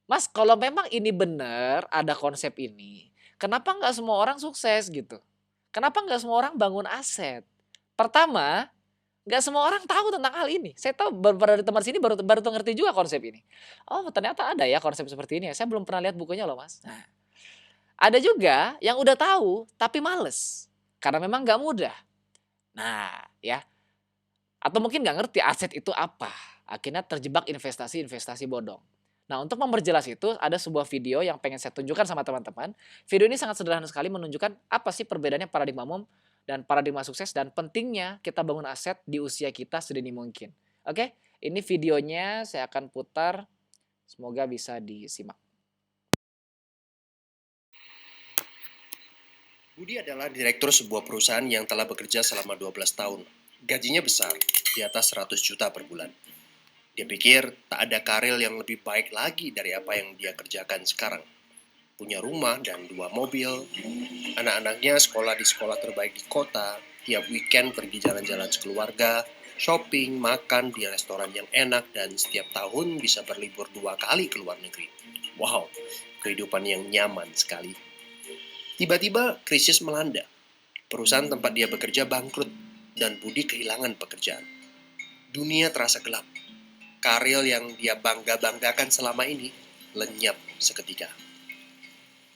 Mas, kalau memang ini benar ada konsep ini, kenapa nggak semua orang sukses gitu? Kenapa nggak semua orang bangun aset? Pertama, nggak semua orang tahu tentang hal ini. Saya tahu beberapa dari teman sini baru baru tuh ngerti juga konsep ini. Oh, ternyata ada ya konsep seperti ini ya. Saya belum pernah lihat bukunya loh, Mas. Nah, ada juga yang udah tahu tapi males. Karena memang nggak mudah. Nah, ya. Atau mungkin nggak ngerti aset itu apa. Akhirnya terjebak investasi-investasi bodong. Nah, untuk memperjelas itu ada sebuah video yang pengen saya tunjukkan sama teman-teman. Video ini sangat sederhana sekali menunjukkan apa sih perbedaannya paradigma umum dan paradigma sukses dan pentingnya kita bangun aset di usia kita sedini mungkin. Oke, ini videonya saya akan putar Semoga bisa disimak. Budi adalah direktur sebuah perusahaan yang telah bekerja selama 12 tahun. Gajinya besar, di atas 100 juta per bulan. Dia pikir tak ada karir yang lebih baik lagi dari apa yang dia kerjakan sekarang. Punya rumah dan 2 mobil, anak-anaknya sekolah di sekolah terbaik di kota, tiap weekend pergi jalan-jalan sekeluarga, shopping, makan di restoran yang enak, dan setiap tahun bisa berlibur 2 kali ke luar negeri. Wow, kehidupan yang nyaman sekali. Tiba-tiba krisis melanda. Perusahaan tempat dia bekerja bangkrut dan Budi kehilangan pekerjaan. Dunia terasa gelap. Karir yang dia bangga-banggakan selama ini lenyap seketika.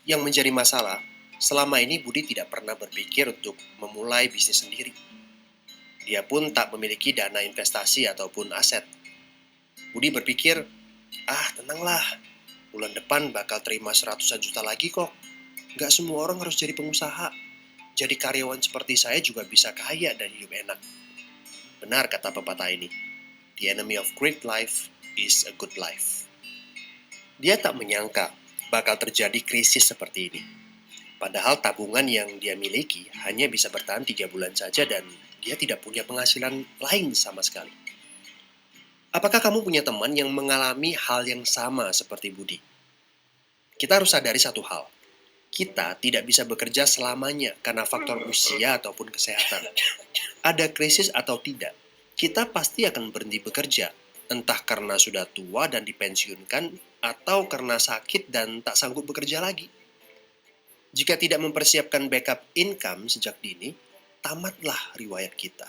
Yang menjadi masalah, selama ini Budi tidak pernah berpikir untuk memulai bisnis sendiri. Dia pun tak memiliki dana investasi ataupun aset. Budi berpikir, tenanglah, bulan depan bakal terima seratusan juta lagi kok. Gak semua orang harus jadi pengusaha. Jadi karyawan seperti saya juga bisa kaya dan hidup enak. Benar kata pepatah ini, the enemy of great life is a good life. Dia tak menyangka bakal terjadi krisis seperti ini. Padahal tabungan yang dia miliki hanya bisa bertahan 3 bulan saja dan dia tidak punya penghasilan lain sama sekali. Apakah kamu punya teman yang mengalami hal yang sama seperti Budi? Kita harus sadari satu hal. Kita tidak bisa bekerja selamanya karena faktor usia ataupun kesehatan. Ada krisis atau tidak, kita pasti akan berhenti bekerja, entah karena sudah tua dan dipensiunkan, atau karena sakit dan tak sanggup bekerja lagi. Jika tidak mempersiapkan backup income sejak dini, tamatlah riwayat kita.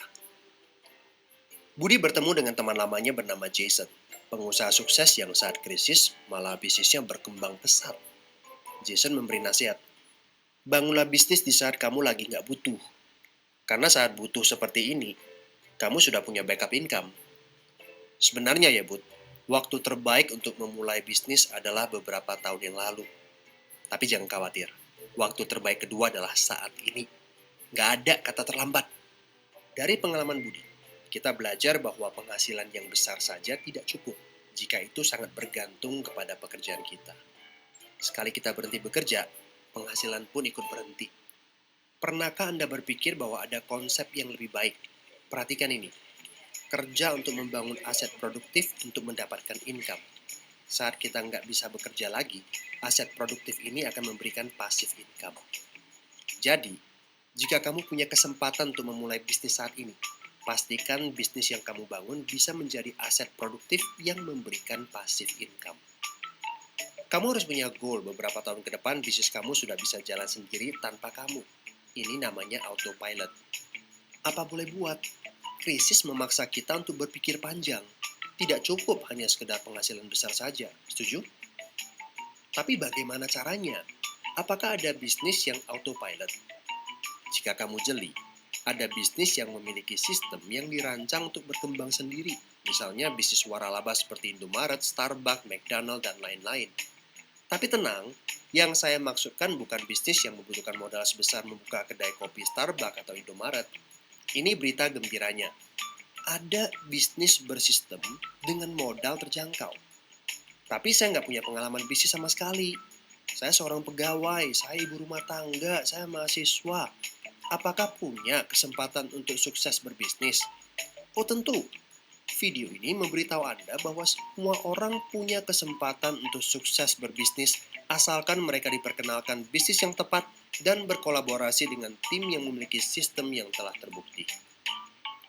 Budi bertemu dengan teman lamanya bernama Jason, pengusaha sukses yang saat krisis malah bisnisnya berkembang pesat. Jason memberi nasihat, bangunlah bisnis di saat kamu lagi nggak butuh. Karena saat butuh seperti ini, kamu sudah punya backup income. Sebenarnya ya Bud, waktu terbaik untuk memulai bisnis adalah beberapa tahun yang lalu. Tapi jangan khawatir, waktu terbaik kedua adalah saat ini. Nggak ada kata terlambat. Dari pengalaman Budi, kita belajar bahwa penghasilan yang besar saja tidak cukup jika itu sangat bergantung kepada pekerjaan kita. Sekali kita berhenti bekerja, penghasilan pun ikut berhenti. Pernahkah Anda berpikir bahwa ada konsep yang lebih baik? Perhatikan ini. Kerja untuk membangun aset produktif untuk mendapatkan income. Saat kita nggak bisa bekerja lagi, aset produktif ini akan memberikan passive income. Jadi, jika kamu punya kesempatan untuk memulai bisnis saat ini, pastikan bisnis yang kamu bangun bisa menjadi aset produktif yang memberikan passive income. Kamu harus punya goal beberapa tahun ke depan bisnis kamu sudah bisa jalan sendiri tanpa kamu. Ini namanya autopilot. Apa boleh buat? Krisis memaksa kita untuk berpikir panjang. Tidak cukup hanya sekedar penghasilan besar saja. Setuju? Tapi bagaimana caranya? Apakah ada bisnis yang autopilot? Jika kamu jeli, ada bisnis yang memiliki sistem yang dirancang untuk berkembang sendiri. Misalnya bisnis waralaba seperti Indomaret, Starbucks, McDonald, dan lain-lain. Tapi tenang, yang saya maksudkan bukan bisnis yang membutuhkan modal sebesar membuka kedai kopi Starbucks atau Indomaret. Ini berita gembiranya. Ada bisnis bersistem dengan modal terjangkau. Tapi saya nggak punya pengalaman bisnis sama sekali. Saya seorang pegawai, saya ibu rumah tangga, saya mahasiswa. Apakah punya kesempatan untuk sukses berbisnis? Oh tentu. Video ini memberitahu Anda bahwa semua orang punya kesempatan untuk sukses berbisnis asalkan mereka diperkenalkan bisnis yang tepat dan berkolaborasi dengan tim yang memiliki sistem yang telah terbukti.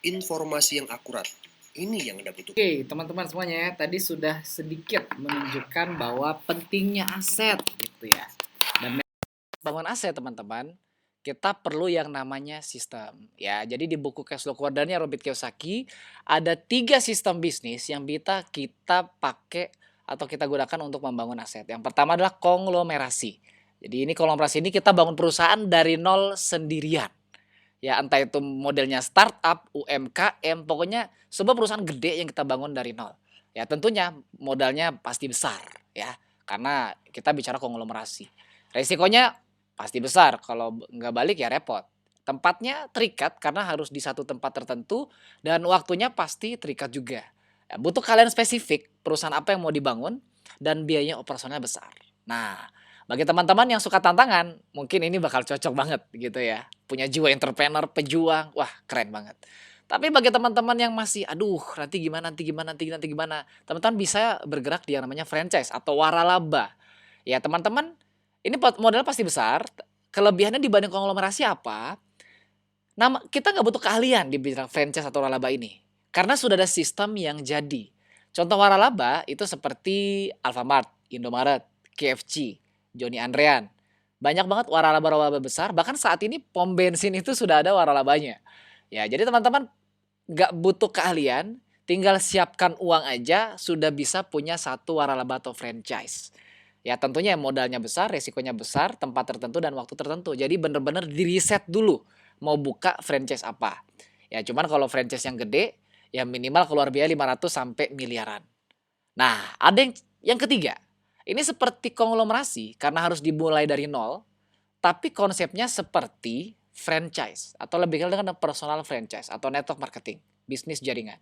Informasi yang akurat, ini yang Anda butuhkan. Oke, teman-teman semuanya ya, tadi sudah sedikit menunjukkan bahwa pentingnya aset gitu ya. Dan bangun aset teman-teman, kita perlu yang namanya sistem. Ya, jadi di buku Cash Flow Quadrant-nya Robert Kiyosaki ada 3 sistem bisnis yang bisa kita pakai atau kita gunakan untuk membangun aset. Yang pertama adalah konglomerasi. Jadi ini konglomerasi ini kita bangun perusahaan dari nol sendirian. Ya, entah itu modelnya startup, UMKM, pokoknya sebuah perusahaan gede yang kita bangun dari nol. Ya, tentunya modalnya pasti besar ya, karena kita bicara konglomerasi. Resikonya pasti besar, kalau nggak balik ya repot. Tempatnya terikat karena harus di satu tempat tertentu dan waktunya pasti terikat juga. Ya, butuh kalian spesifik perusahaan apa yang mau dibangun dan biaya operasionalnya besar. Nah, bagi teman-teman yang suka tantangan, mungkin ini bakal cocok banget gitu ya. Punya jiwa entrepreneur, pejuang, wah keren banget. Tapi bagi teman-teman yang masih, aduh nanti gimana, teman-teman bisa bergerak di yang namanya franchise atau waralaba. Ya teman-teman, ini modal pasti besar, kelebihannya dibanding konglomerasi apa? Kita nggak butuh keahlian di bidang franchise atau waralaba ini, karena sudah ada sistem yang jadi. Contoh waralaba itu seperti Alfamart, Indomaret, KFC, Joni Andrean. Banyak banget waralaba-waralaba besar, bahkan saat ini pom bensin itu sudah ada waralabanya. Ya, jadi teman-teman nggak butuh keahlian, tinggal siapkan uang aja sudah bisa punya satu waralaba atau franchise. Ya tentunya modalnya besar, resikonya besar, tempat tertentu dan waktu tertentu. Jadi bener-bener di-riset dulu mau buka franchise apa. Ya cuman kalau franchise yang gede, ya minimal keluar biaya 500 sampai miliaran. Nah, ada yang ketiga. Ini seperti konglomerasi karena harus dimulai dari nol, tapi konsepnya seperti franchise atau lebih dikenal dengan personal franchise atau network marketing, bisnis jaringan.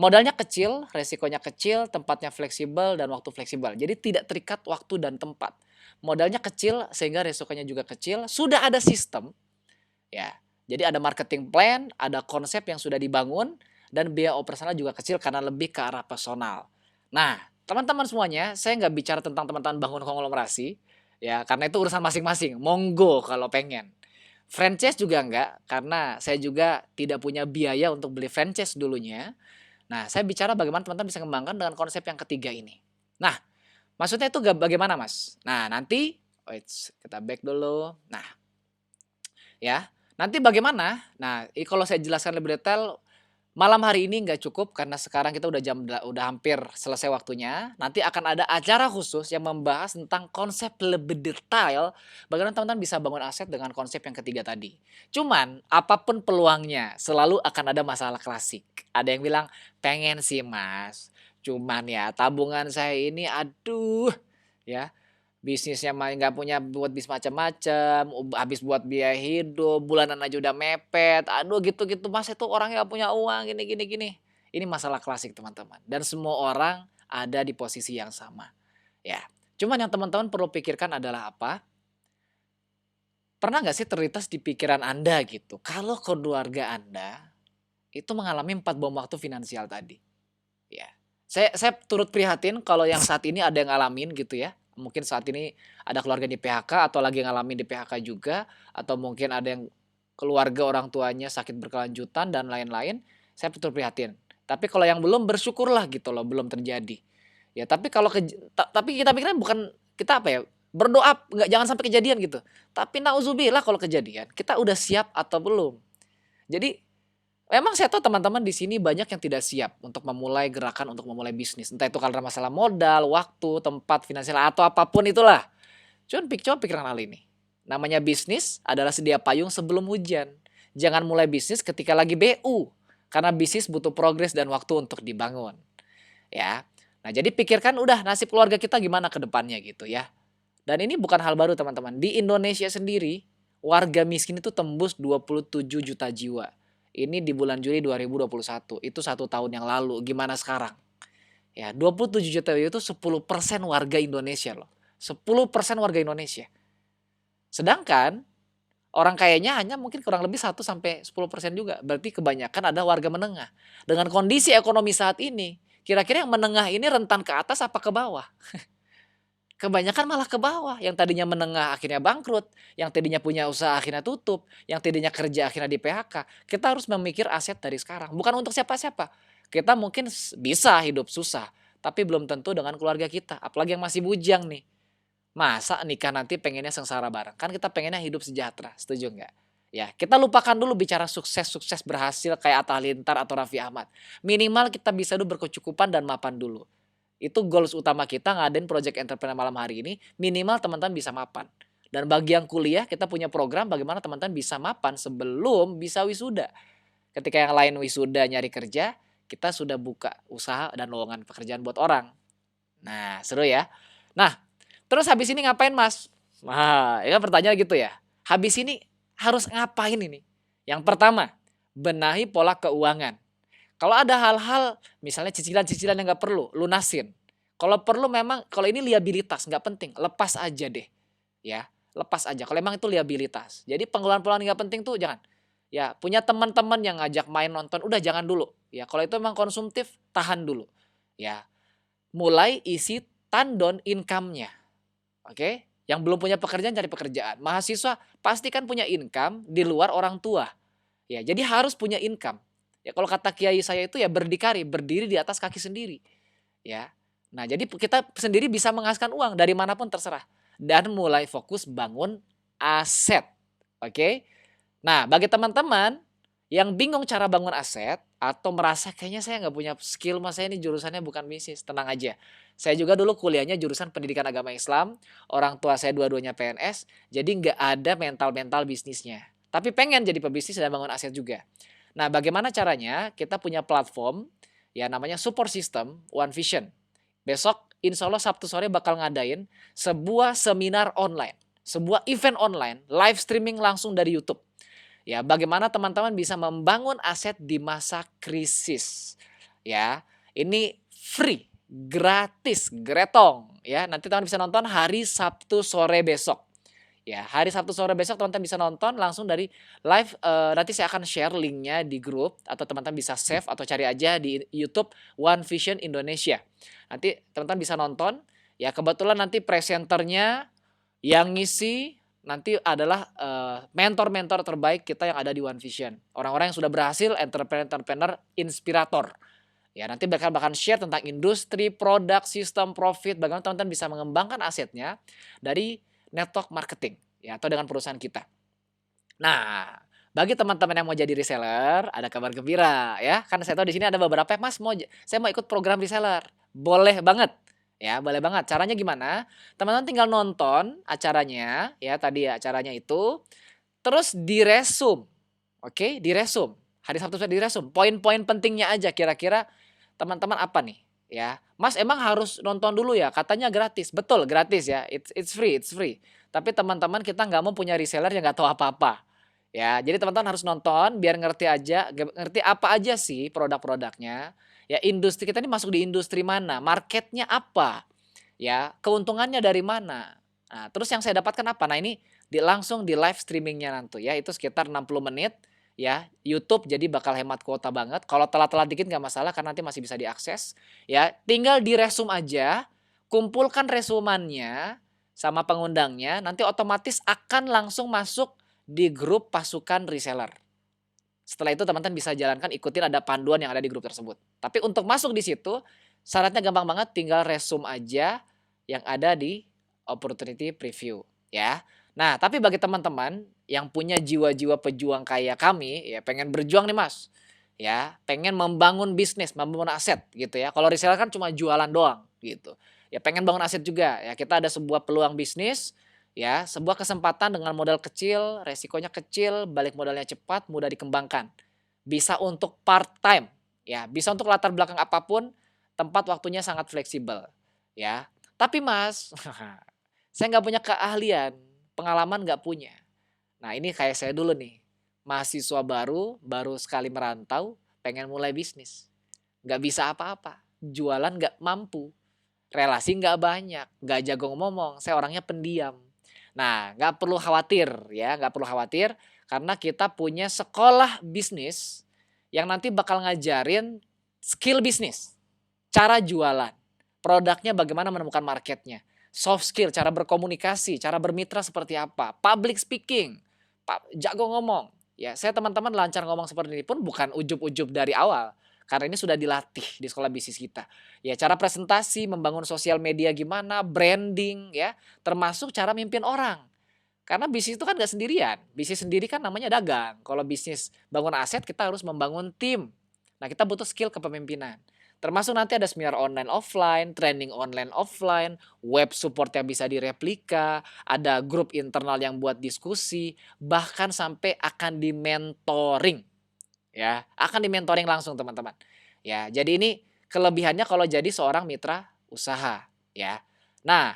Modalnya kecil, resikonya kecil, tempatnya fleksibel dan waktu fleksibel. Jadi tidak terikat waktu dan tempat. Modalnya kecil sehingga resikonya juga kecil. Sudah ada sistem, ya. Jadi ada marketing plan, ada konsep yang sudah dibangun dan biaya operasional juga kecil karena lebih ke arah personal. Nah, teman-teman semuanya, saya nggak bicara tentang teman-teman bangun konglomerasi, ya karena itu urusan masing-masing. Monggo kalau pengen. Franchise juga enggak, karena saya juga tidak punya biaya untuk beli franchise dulunya. Nah, saya bicara bagaimana teman-teman bisa mengembangkan dengan konsep yang ketiga ini. Nah, maksudnya itu bagaimana, Mas? Nah, nanti wait, kita back dulu. Nah, ya. Nanti bagaimana? Nah, kalau saya jelaskan lebih detail malam hari ini nggak cukup karena sekarang kita udah hampir selesai waktunya. Nanti akan ada acara khusus yang membahas tentang konsep lebih detail bagaimana teman-teman bisa bangun aset dengan konsep yang ketiga tadi. Cuman apapun peluangnya selalu akan ada masalah klasik. Ada yang bilang pengen sih Mas, cuman ya tabungan saya ini aduh ya bisnisnya mah nggak punya buat bis macam-macam, habis buat biaya hidup, bulanan aja udah mepet, aduh gitu-gitu, Mas itu orang nggak punya uang gini gini gini. Ini masalah klasik teman-teman, dan semua orang ada di posisi yang sama, ya. Cuman yang teman-teman perlu pikirkan adalah apa, pernah nggak sih terlintas di pikiran Anda gitu, kalau keluarga Anda itu mengalami 4 bom waktu finansial tadi? Ya. Saya turut prihatin kalau yang saat ini ada yang ngalamin gitu ya. Mungkin saat ini ada keluarga di PHK atau lagi ngalamin di PHK juga, atau mungkin ada yang keluarga orang tuanya sakit berkelanjutan dan lain-lain, saya turut prihatin. Tapi kalau yang belum bersyukurlah gitu loh, belum terjadi. Ya tapi kalau tapi kita pikirnya bukan kita apa ya, berdoa nggak jangan sampai kejadian gitu. Tapi nauzubillah kalau kejadian, kita udah siap atau belum. Jadi memang saya tahu teman-teman di sini banyak yang tidak siap untuk memulai gerakan untuk memulai bisnis. Entah itu karena masalah modal, waktu, tempat, finansial, atau apapun itulah. Coba pikiran hal ini. Namanya bisnis adalah sedia payung sebelum hujan. Jangan mulai bisnis ketika lagi BU. Karena bisnis butuh progres dan waktu untuk dibangun. Ya. Nah jadi pikirkan udah nasib keluarga kita gimana ke depannya gitu ya. Dan ini bukan hal baru teman-teman. Di Indonesia sendiri, warga miskin itu tembus 27 juta jiwa. Ini di bulan Juli 2021, itu 1 tahun yang lalu. Gimana sekarang? Ya, 27 juta itu 10% warga Indonesia loh. 10% warga Indonesia. Sedangkan orang kayanya hanya mungkin kurang lebih 1 sampai 10% juga. Berarti kebanyakan ada warga menengah. Dengan kondisi ekonomi saat ini, kira-kira yang menengah ini rentan ke atas apa ke bawah? Kebanyakan malah ke bawah, yang tadinya menengah akhirnya bangkrut, yang tadinya punya usaha akhirnya tutup, yang tadinya kerja akhirnya di PHK. Kita harus memikir aset dari sekarang, bukan untuk siapa-siapa. Kita mungkin bisa hidup susah, tapi belum tentu dengan keluarga kita, apalagi yang masih bujang nih. Masa nikah nanti pengennya sengsara bareng? Kan kita pengennya hidup sejahtera, setuju nggak? Ya, kita lupakan dulu bicara sukses-sukses berhasil kayak Atta Halilintar atau Raffi Ahmad. Minimal kita bisa dulu berkecukupan dan mapan dulu. Itu goals utama kita ngadain project entrepreneur malam hari ini, minimal teman-teman bisa mapan. Dan bagi yang kuliah, kita punya program bagaimana teman-teman bisa mapan sebelum bisa wisuda. Ketika yang lain wisuda nyari kerja, kita sudah buka usaha dan lowongan pekerjaan buat orang. Nah, seru ya. Nah, terus habis ini ngapain Mas? Nah, ya kan pertanyaan gitu ya. Habis ini harus ngapain ini? Yang pertama, benahi pola keuangan. Kalau ada hal-hal misalnya cicilan-cicilan yang nggak perlu, lunasin. Kalau perlu memang kalau ini liabilitas nggak penting, lepas aja deh, ya. Lepas aja kalau emang itu liabilitas. Jadi pengeluaran-pengeluaran nggak penting tuh jangan. Ya, punya teman-teman yang ngajak main nonton, udah jangan dulu. Ya, kalau itu memang konsumtif, tahan dulu. Ya, mulai isi tandon income-nya. Oke? Yang belum punya pekerjaan cari pekerjaan. Mahasiswa pasti kan punya income di luar orang tua. Ya, jadi harus punya income. Ya, kalau kata kiai saya itu ya berdikari, berdiri di atas kaki sendiri. Ya. Nah, jadi kita sendiri bisa menghasilkan uang dari manapun terserah. Dan mulai fokus bangun aset. Oke? Nah, bagi teman-teman yang bingung cara bangun aset atau merasa kayaknya saya nggak punya skill, mas saya ini jurusannya bukan bisnis, tenang aja. Saya juga dulu kuliahnya jurusan pendidikan agama Islam, orang tua saya dua-duanya PNS, jadi nggak ada mental-mental bisnisnya. Tapi pengen jadi pebisnis dan bangun aset juga. Nah, bagaimana caranya? Kita punya platform, ya namanya support system, One Vision. Besok, insya Allah Sabtu sore bakal ngadain sebuah seminar online, sebuah event online, live streaming langsung dari YouTube. Ya, bagaimana teman-teman bisa membangun aset di masa krisis. Ya, ini free, gratis, gretong. Ya, nanti teman bisa nonton hari Sabtu sore besok. Ya, hari Sabtu sore besok teman-teman bisa nonton langsung dari live. Nanti saya akan share linknya di grup atau teman-teman bisa save atau cari aja di YouTube One Vision Indonesia. Nanti teman-teman bisa nonton. Ya, kebetulan nanti presenternya yang ngisi nanti adalah mentor-mentor terbaik kita yang ada di One Vision. Orang-orang yang sudah berhasil, entrepreneur-entrepreneur, inspirator. Ya, nanti bahkan share tentang industri, produk, sistem, profit, bagaimana teman-teman bisa mengembangkan asetnya dari network marketing ya atau dengan perusahaan kita. Nah, bagi teman-teman yang mau jadi reseller, ada kabar gembira ya. Kan saya tahu di sini ada beberapa, Mas saya mau ikut program reseller. Boleh banget. Ya, boleh banget. Caranya gimana? Teman-teman tinggal nonton acaranya ya, tadi ya acaranya itu terus diresum. Oke, diresum. Hari Sabtu saya diresum. Poin-poin pentingnya aja kira-kira teman-teman apa nih? Ya, Mas emang harus nonton dulu ya? Katanya gratis. Betul, gratis ya. It's free, it's free. Tapi teman-teman kita nggak mau punya reseller yang nggak tahu apa-apa. Ya, jadi teman-teman harus nonton biar ngerti aja, ngerti apa aja sih produk-produknya. Ya, industri kita ini masuk di industri mana, marketnya apa, ya, keuntungannya dari mana. Nah, terus yang saya dapatkan apa? Nah, ini langsung di live streamingnya nanti ya, itu sekitar 60 menit ya, YouTube jadi bakal hemat kuota banget. Kalau telat-telat dikit nggak masalah karena nanti masih bisa diakses. Ya, tinggal diresum aja, kumpulkan resumannya sama pengundangnya, nanti otomatis akan langsung masuk di grup pasukan reseller. Setelah itu teman-teman bisa jalankan, ikutin ada panduan yang ada di grup tersebut. Tapi untuk masuk di situ, syaratnya gampang banget, tinggal resume aja yang ada di opportunity preview, ya. Nah, tapi bagi teman-teman yang punya jiwa-jiwa pejuang kayak kami, ya pengen berjuang nih Mas, ya pengen membangun bisnis, membangun aset gitu ya. Kalau reseller kan cuma jualan doang gitu. Ya pengen bangun aset juga, ya kita ada sebuah peluang bisnis, ya, sebuah kesempatan dengan modal kecil, resikonya kecil, balik modalnya cepat, mudah dikembangkan. Bisa untuk part time, ya, bisa untuk latar belakang apapun, tempat waktunya sangat fleksibel, ya. Tapi Mas, saya nggak punya keahlian, pengalaman nggak punya. Nah ini kayak saya dulu nih, mahasiswa baru, baru sekali merantau, pengen mulai bisnis. Nggak bisa apa-apa, jualan nggak mampu, relasi nggak banyak, nggak jago ngomong, saya orangnya pendiam. Nah, nggak perlu khawatir ya, nggak perlu khawatir karena kita punya sekolah bisnis yang nanti bakal ngajarin skill bisnis, cara jualan, produknya bagaimana menemukan marketnya, soft skill, cara berkomunikasi, cara bermitra seperti apa, public speaking, jago ngomong. Ya, saya teman-teman lancar ngomong seperti ini pun bukan ujub-ujub dari awal. Karena ini sudah dilatih di sekolah bisnis kita. Ya, cara presentasi, membangun sosial media gimana, branding ya, termasuk cara mimpin orang. Karena bisnis itu kan gak sendirian. Bisnis sendiri kan namanya dagang. Kalau bisnis bangun aset kita harus membangun tim. Nah, kita butuh skill kepemimpinan. Termasuk nanti ada seminar online offline, training online offline, web support yang bisa direplika, ada grup internal yang buat diskusi, bahkan sampai akan di-mentoring. Ya, akan di-mentoring langsung teman-teman. Ya, jadi ini kelebihannya kalau jadi seorang mitra usaha, ya. Nah,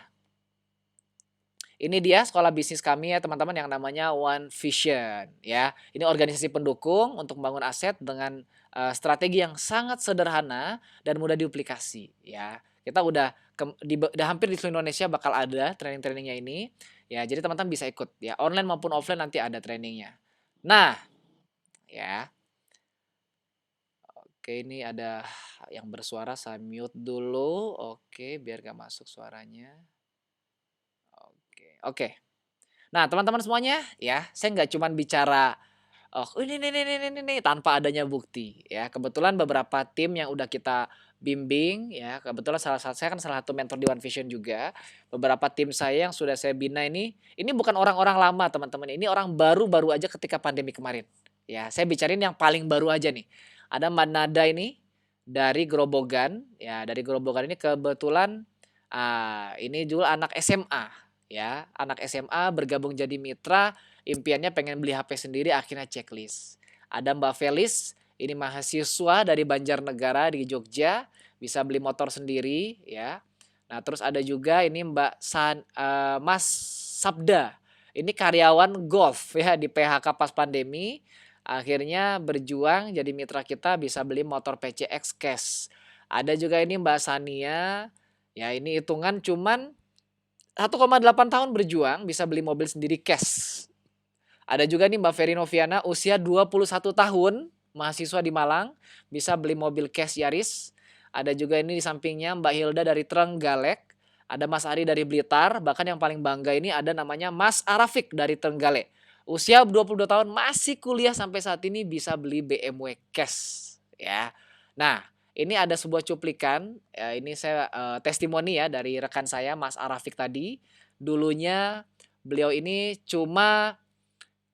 Ini dia sekolah bisnis kami ya teman-teman yang namanya One Vision ya. Ini organisasi pendukung untuk membangun aset dengan strategi yang sangat sederhana dan mudah diaplikasi ya. Kita udah hampir di seluruh Indonesia bakal ada training-trainingnya ini. Ya, jadi teman-teman bisa ikut ya, online maupun offline nanti ada trainingnya. Nah, ya. Oke, ini ada yang bersuara, saya mute dulu. Oke, biar gak masuk suaranya. Oke. Nah, teman-teman semuanya, ya, saya nggak cuman bicara, oh ini tanpa adanya bukti, ya. Kebetulan beberapa tim yang udah kita bimbing, ya, kebetulan saya kan salah satu mentor di One Vision juga. Beberapa tim saya yang sudah saya bina ini bukan orang-orang lama teman-teman, ini orang baru-baru aja ketika pandemi kemarin. Ya, saya bicarain yang paling baru aja nih. Ada Mbak Nada ini dari Grobogan, ya, dari Grobogan ini kebetulan ini juga anak SMA, ya, anak SMA bergabung jadi mitra, impiannya pengen beli HP sendiri, akhirnya checklist. Ada Mbak Felis, ini mahasiswa dari Banjarnegara di Jogja, bisa beli motor sendiri, ya. Nah, terus ada juga ini Mas Sabda, ini karyawan golf ya di PHK pas pandemi, akhirnya berjuang jadi mitra kita bisa beli motor PCX cash. Ada juga ini Mbak Sania, ya ini hitungan cuman 1,8 tahun berjuang bisa beli mobil sendiri cash. Ada juga nih Mbak Ferry Noviana usia 21 tahun, mahasiswa di Malang, bisa beli mobil cash Yaris. Ada juga ini di sampingnya Mbak Hilda dari Trenggalek. Ada Mas Ari dari Blitar, bahkan yang paling bangga ini ada namanya Mas Arafik dari Trenggalek. Usia 22 tahun masih kuliah sampai saat ini bisa beli BMW cash ya. Nah, ini ada sebuah cuplikan, ini saya testimoni ya dari rekan saya Mas Arafik tadi. Dulunya beliau ini cuma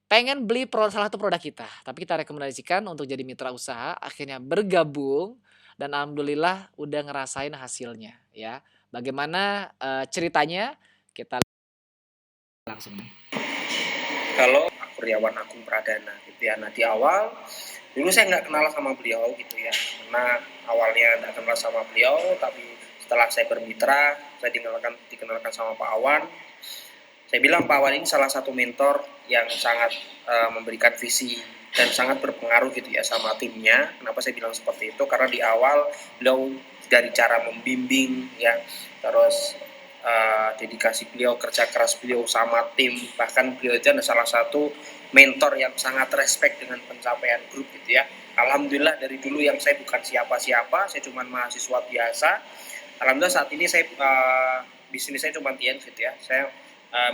pengen beli salah satu produk kita, tapi kita rekomendasikan untuk jadi mitra usaha, akhirnya bergabung dan alhamdulillah udah ngerasain hasilnya ya. Bagaimana ceritanya? Kita langsung. Kalau Kurniawan Agung Pradana gitu ya. Nah di awal dulu saya nggak kenal sama beliau gitu ya, karena awalnya nggak kenal sama beliau, tapi setelah saya bermitra, saya dikenalkan sama Pak Awan. Saya bilang Pak Awan ini salah satu mentor yang sangat memberikan visi dan sangat berpengaruh gitu ya sama timnya. Kenapa saya bilang seperti itu? Karena di awal beliau dari cara membimbing ya, terus dedikasi beliau, kerja keras beliau sama tim, bahkan beliau itu adalah salah satu mentor yang sangat respect dengan pencapaian grup gitu ya. Alhamdulillah dari dulu yang saya bukan siapa-siapa, saya cuma mahasiswa biasa. Alhamdulillah saat ini saya bisnis saya cuma TN gitu ya. Saya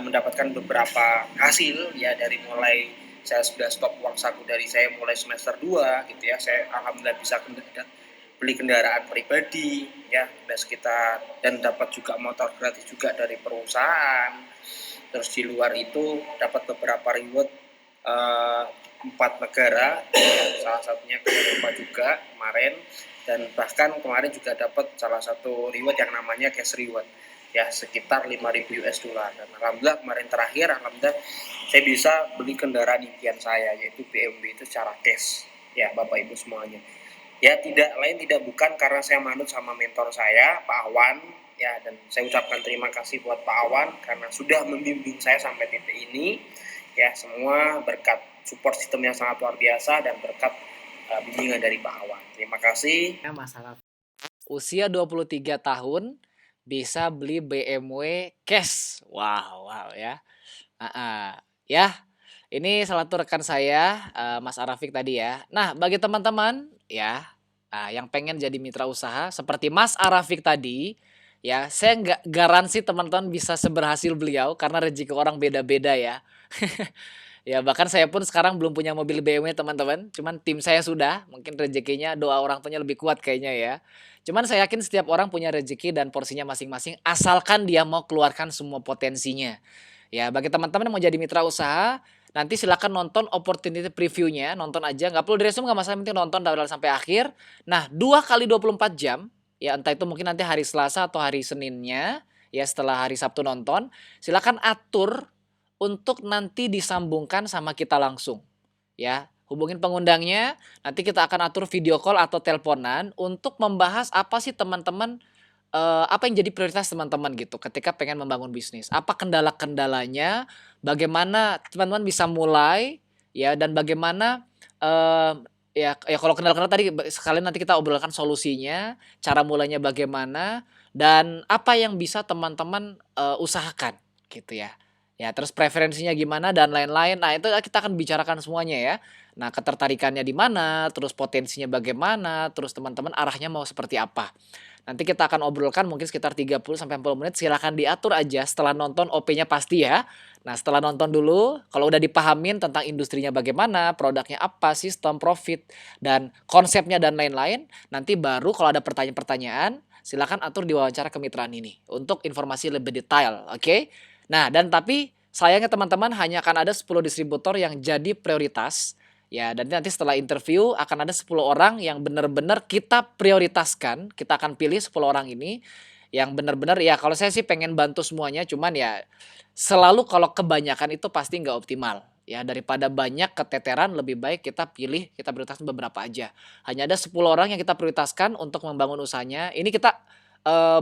mendapatkan beberapa hasil ya, dari mulai saya sudah stop uang saku dari saya mulai semester 2 gitu ya. Saya alhamdulillah bisa beli kendaraan pribadi ya, dan dapat juga motor gratis juga dari perusahaan. Terus di luar itu dapat beberapa reward 4 negara, salah satunya ke Eropa juga kemarin, dan bahkan kemarin juga dapat salah satu reward yang namanya cash reward ya, sekitar 5.000 US dollar. Dan alhamdulillah kemarin terakhir alhamdulillah saya bisa beli kendaraan impian saya, yaitu BMW itu secara cash ya Bapak Ibu semuanya. Ya tidak lain tidak bukan karena saya manut sama mentor saya Pak Awan ya, dan saya ucapkan terima kasih buat Pak Awan karena sudah membimbing saya sampai titik ini ya, semua berkat support sistem yang sangat luar biasa dan berkat bimbingan dari Pak Awan. Terima kasih. Masalah usia 23 tahun bisa beli BMW cash. Wow ya. Ya, ini salah satu rekan saya, Mas Arafik tadi ya. Nah, bagi teman-teman ya, yang pengen jadi mitra usaha seperti Mas Arafik tadi, ya, saya nggak garansi teman-teman bisa seberhasil beliau karena rezeki orang beda-beda ya. Ya, bahkan saya pun sekarang belum punya mobil BMW teman-teman, cuman tim saya sudah, mungkin rezekinya doa orang tuanya lebih kuat kayaknya ya. Cuman saya yakin setiap orang punya rezeki dan porsinya masing-masing, asalkan dia mau keluarkan semua potensinya. Ya, bagi teman-teman yang mau jadi mitra usaha, nanti silakan nonton opportunity preview-nya, nonton aja, nggak perlu diresume, nggak masalah, penting nonton dari awal sampai akhir. Nah, 2 kali 24 jam, ya entah itu mungkin nanti hari Selasa atau hari Seninnya, ya setelah hari Sabtu nonton, silakan atur untuk nanti disambungkan sama kita langsung. Ya, hubungin pengundangnya, nanti kita akan atur video call atau teleponan untuk membahas apa sih teman-teman apa yang jadi prioritas teman-teman gitu ketika pengen membangun bisnis? Apa kendala-kendalanya? Bagaimana teman-teman bisa mulai ya dan bagaimana, ya kalau kendala-kendala tadi sekalian nanti kita obrolkan solusinya, cara mulainya bagaimana, dan apa yang bisa teman-teman, usahakan gitu ya. Ya terus preferensinya gimana dan lain-lain. Nah itu kita akan bicarakan semuanya ya. Nah ketertarikannya di mana, terus potensinya bagaimana, terus teman-teman arahnya mau seperti apa. Nanti kita akan obrolkan mungkin sekitar 30 sampai 40 menit, silakan diatur aja setelah nonton OP-nya pasti ya. Nah, setelah nonton dulu, kalau udah dipahamin tentang industrinya bagaimana, produknya apa, sistem, profit, dan konsepnya dan lain-lain, nanti baru kalau ada pertanyaan-pertanyaan, silakan atur di wawancara kemitraan ini untuk informasi lebih detail, oke? Nah, dan tapi sayangnya teman-teman hanya akan ada 10 distributor yang jadi prioritas. Ya, dan nanti setelah interview akan ada 10 orang yang benar-benar kita prioritaskan, kita akan pilih 10 orang ini yang benar-benar ya kalau saya sih pengen bantu semuanya, cuman ya selalu kalau kebanyakan itu pasti nggak optimal. Ya, daripada banyak keteteran lebih baik kita pilih, kita prioritaskan beberapa aja. Hanya ada 10 orang yang kita prioritaskan untuk membangun usahanya. Ini kita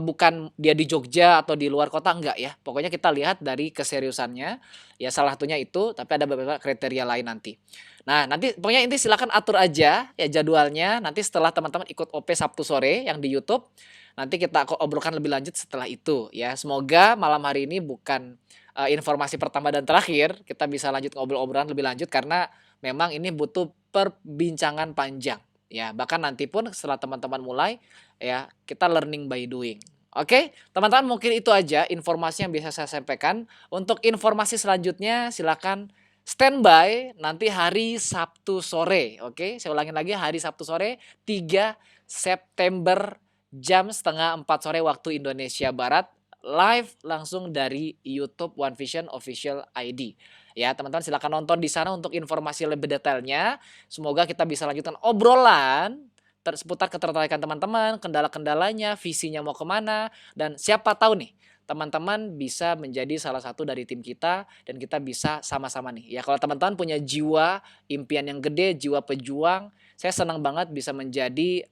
bukan dia di Jogja atau di luar kota, enggak ya. Pokoknya kita lihat dari keseriusannya, ya salah satunya itu, tapi ada beberapa kriteria lain nanti. Nah, nanti pokoknya inti silakan atur aja ya jadwalnya, nanti setelah teman-teman ikut OP Sabtu sore yang di YouTube, nanti kita obrolkan lebih lanjut setelah itu ya. Semoga malam hari ini bukan, informasi pertama dan terakhir, kita bisa lanjut ngobrol-obrolan lebih lanjut karena memang ini butuh perbincangan panjang, ya. Bahkan nanti pun setelah teman-teman mulai, ya, kita learning by doing. Oke, teman-teman mungkin itu aja informasi yang bisa saya sampaikan. Untuk informasi selanjutnya silakan standby nanti hari Sabtu sore, oke? Saya ulangin lagi hari Sabtu sore 3 September jam setengah 4 sore waktu Indonesia Barat, live langsung dari YouTube One Vision Official ID. Ya, teman-teman silakan nonton di sana untuk informasi lebih detailnya. Semoga kita bisa lanjutkan obrolan seputar ketertarikan teman-teman, kendala-kendalanya, visinya mau kemana, dan siapa tahu nih teman-teman bisa menjadi salah satu dari tim kita dan kita bisa sama-sama nih. Ya kalau teman-teman punya jiwa impian yang gede, jiwa pejuang, saya senang banget bisa menjadi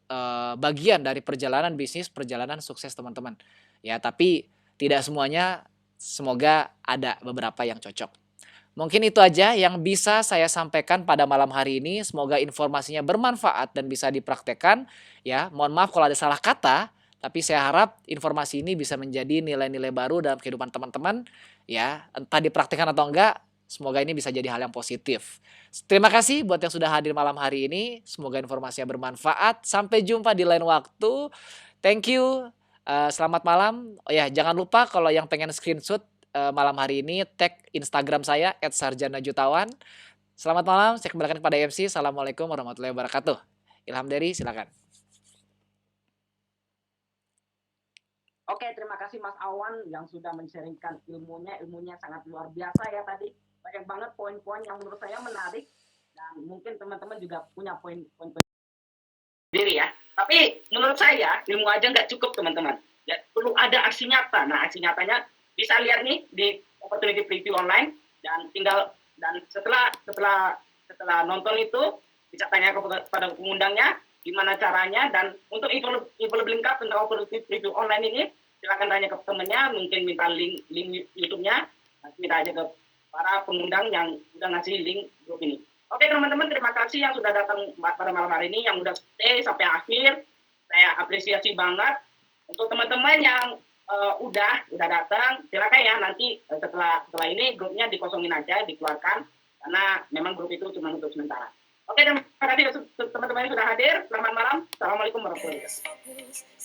bagian dari perjalanan bisnis, perjalanan sukses teman-teman. Ya, tapi tidak semuanya, semoga ada beberapa yang cocok. Mungkin itu aja yang bisa saya sampaikan pada malam hari ini. Semoga informasinya bermanfaat dan bisa dipraktekkan. Ya, mohon maaf kalau ada salah kata, tapi saya harap informasi ini bisa menjadi nilai-nilai baru dalam kehidupan teman-teman. Ya, entah dipraktekkan atau enggak, semoga ini bisa jadi hal yang positif. Terima kasih buat yang sudah hadir malam hari ini. Semoga informasinya bermanfaat. Sampai jumpa di lain waktu. Thank you. Selamat malam. Oh ya, jangan lupa kalau yang pengen screenshot malam hari ini tag Instagram saya @sarjanajutawan. Selamat malam, saya kembalikan kepada MC. Assalamualaikum warahmatullahi wabarakatuh. Ilham Dery, silakan. Oke, terima kasih Mas Awan yang sudah men-sharingkan ilmunya sangat luar biasa ya tadi. Banyak banget poin-poin yang menurut saya menarik dan mungkin teman-teman juga punya poin-poin sendiri ya. Tapi menurut saya ilmu aja nggak cukup teman-teman. Ya, perlu ada aksi nyata. Nah, aksi nyatanya bisa lihat nih di opportunity preview online dan setelah nonton itu bisa tanya kepada pengundangnya gimana caranya, dan untuk info lebih lengkap tentang opportunity preview online ini silakan tanya ke temennya, mungkin minta link YouTube-nya, minta aja ke para pengundang yang udah ngasih link grup ini. Oke teman-teman, terima kasih yang sudah datang pada malam hari ini, yang udah stay sampai akhir. Saya apresiasi banget. Untuk teman-teman yang udah datang, silakan ya nanti setelah ini grupnya dikosongin aja, dikeluarkan karena memang grup itu cuma untuk sementara. Oke, terima kasih teman-teman yang sudah hadir. Selamat malam. Assalamualaikum warahmatullahi wabarakatuh.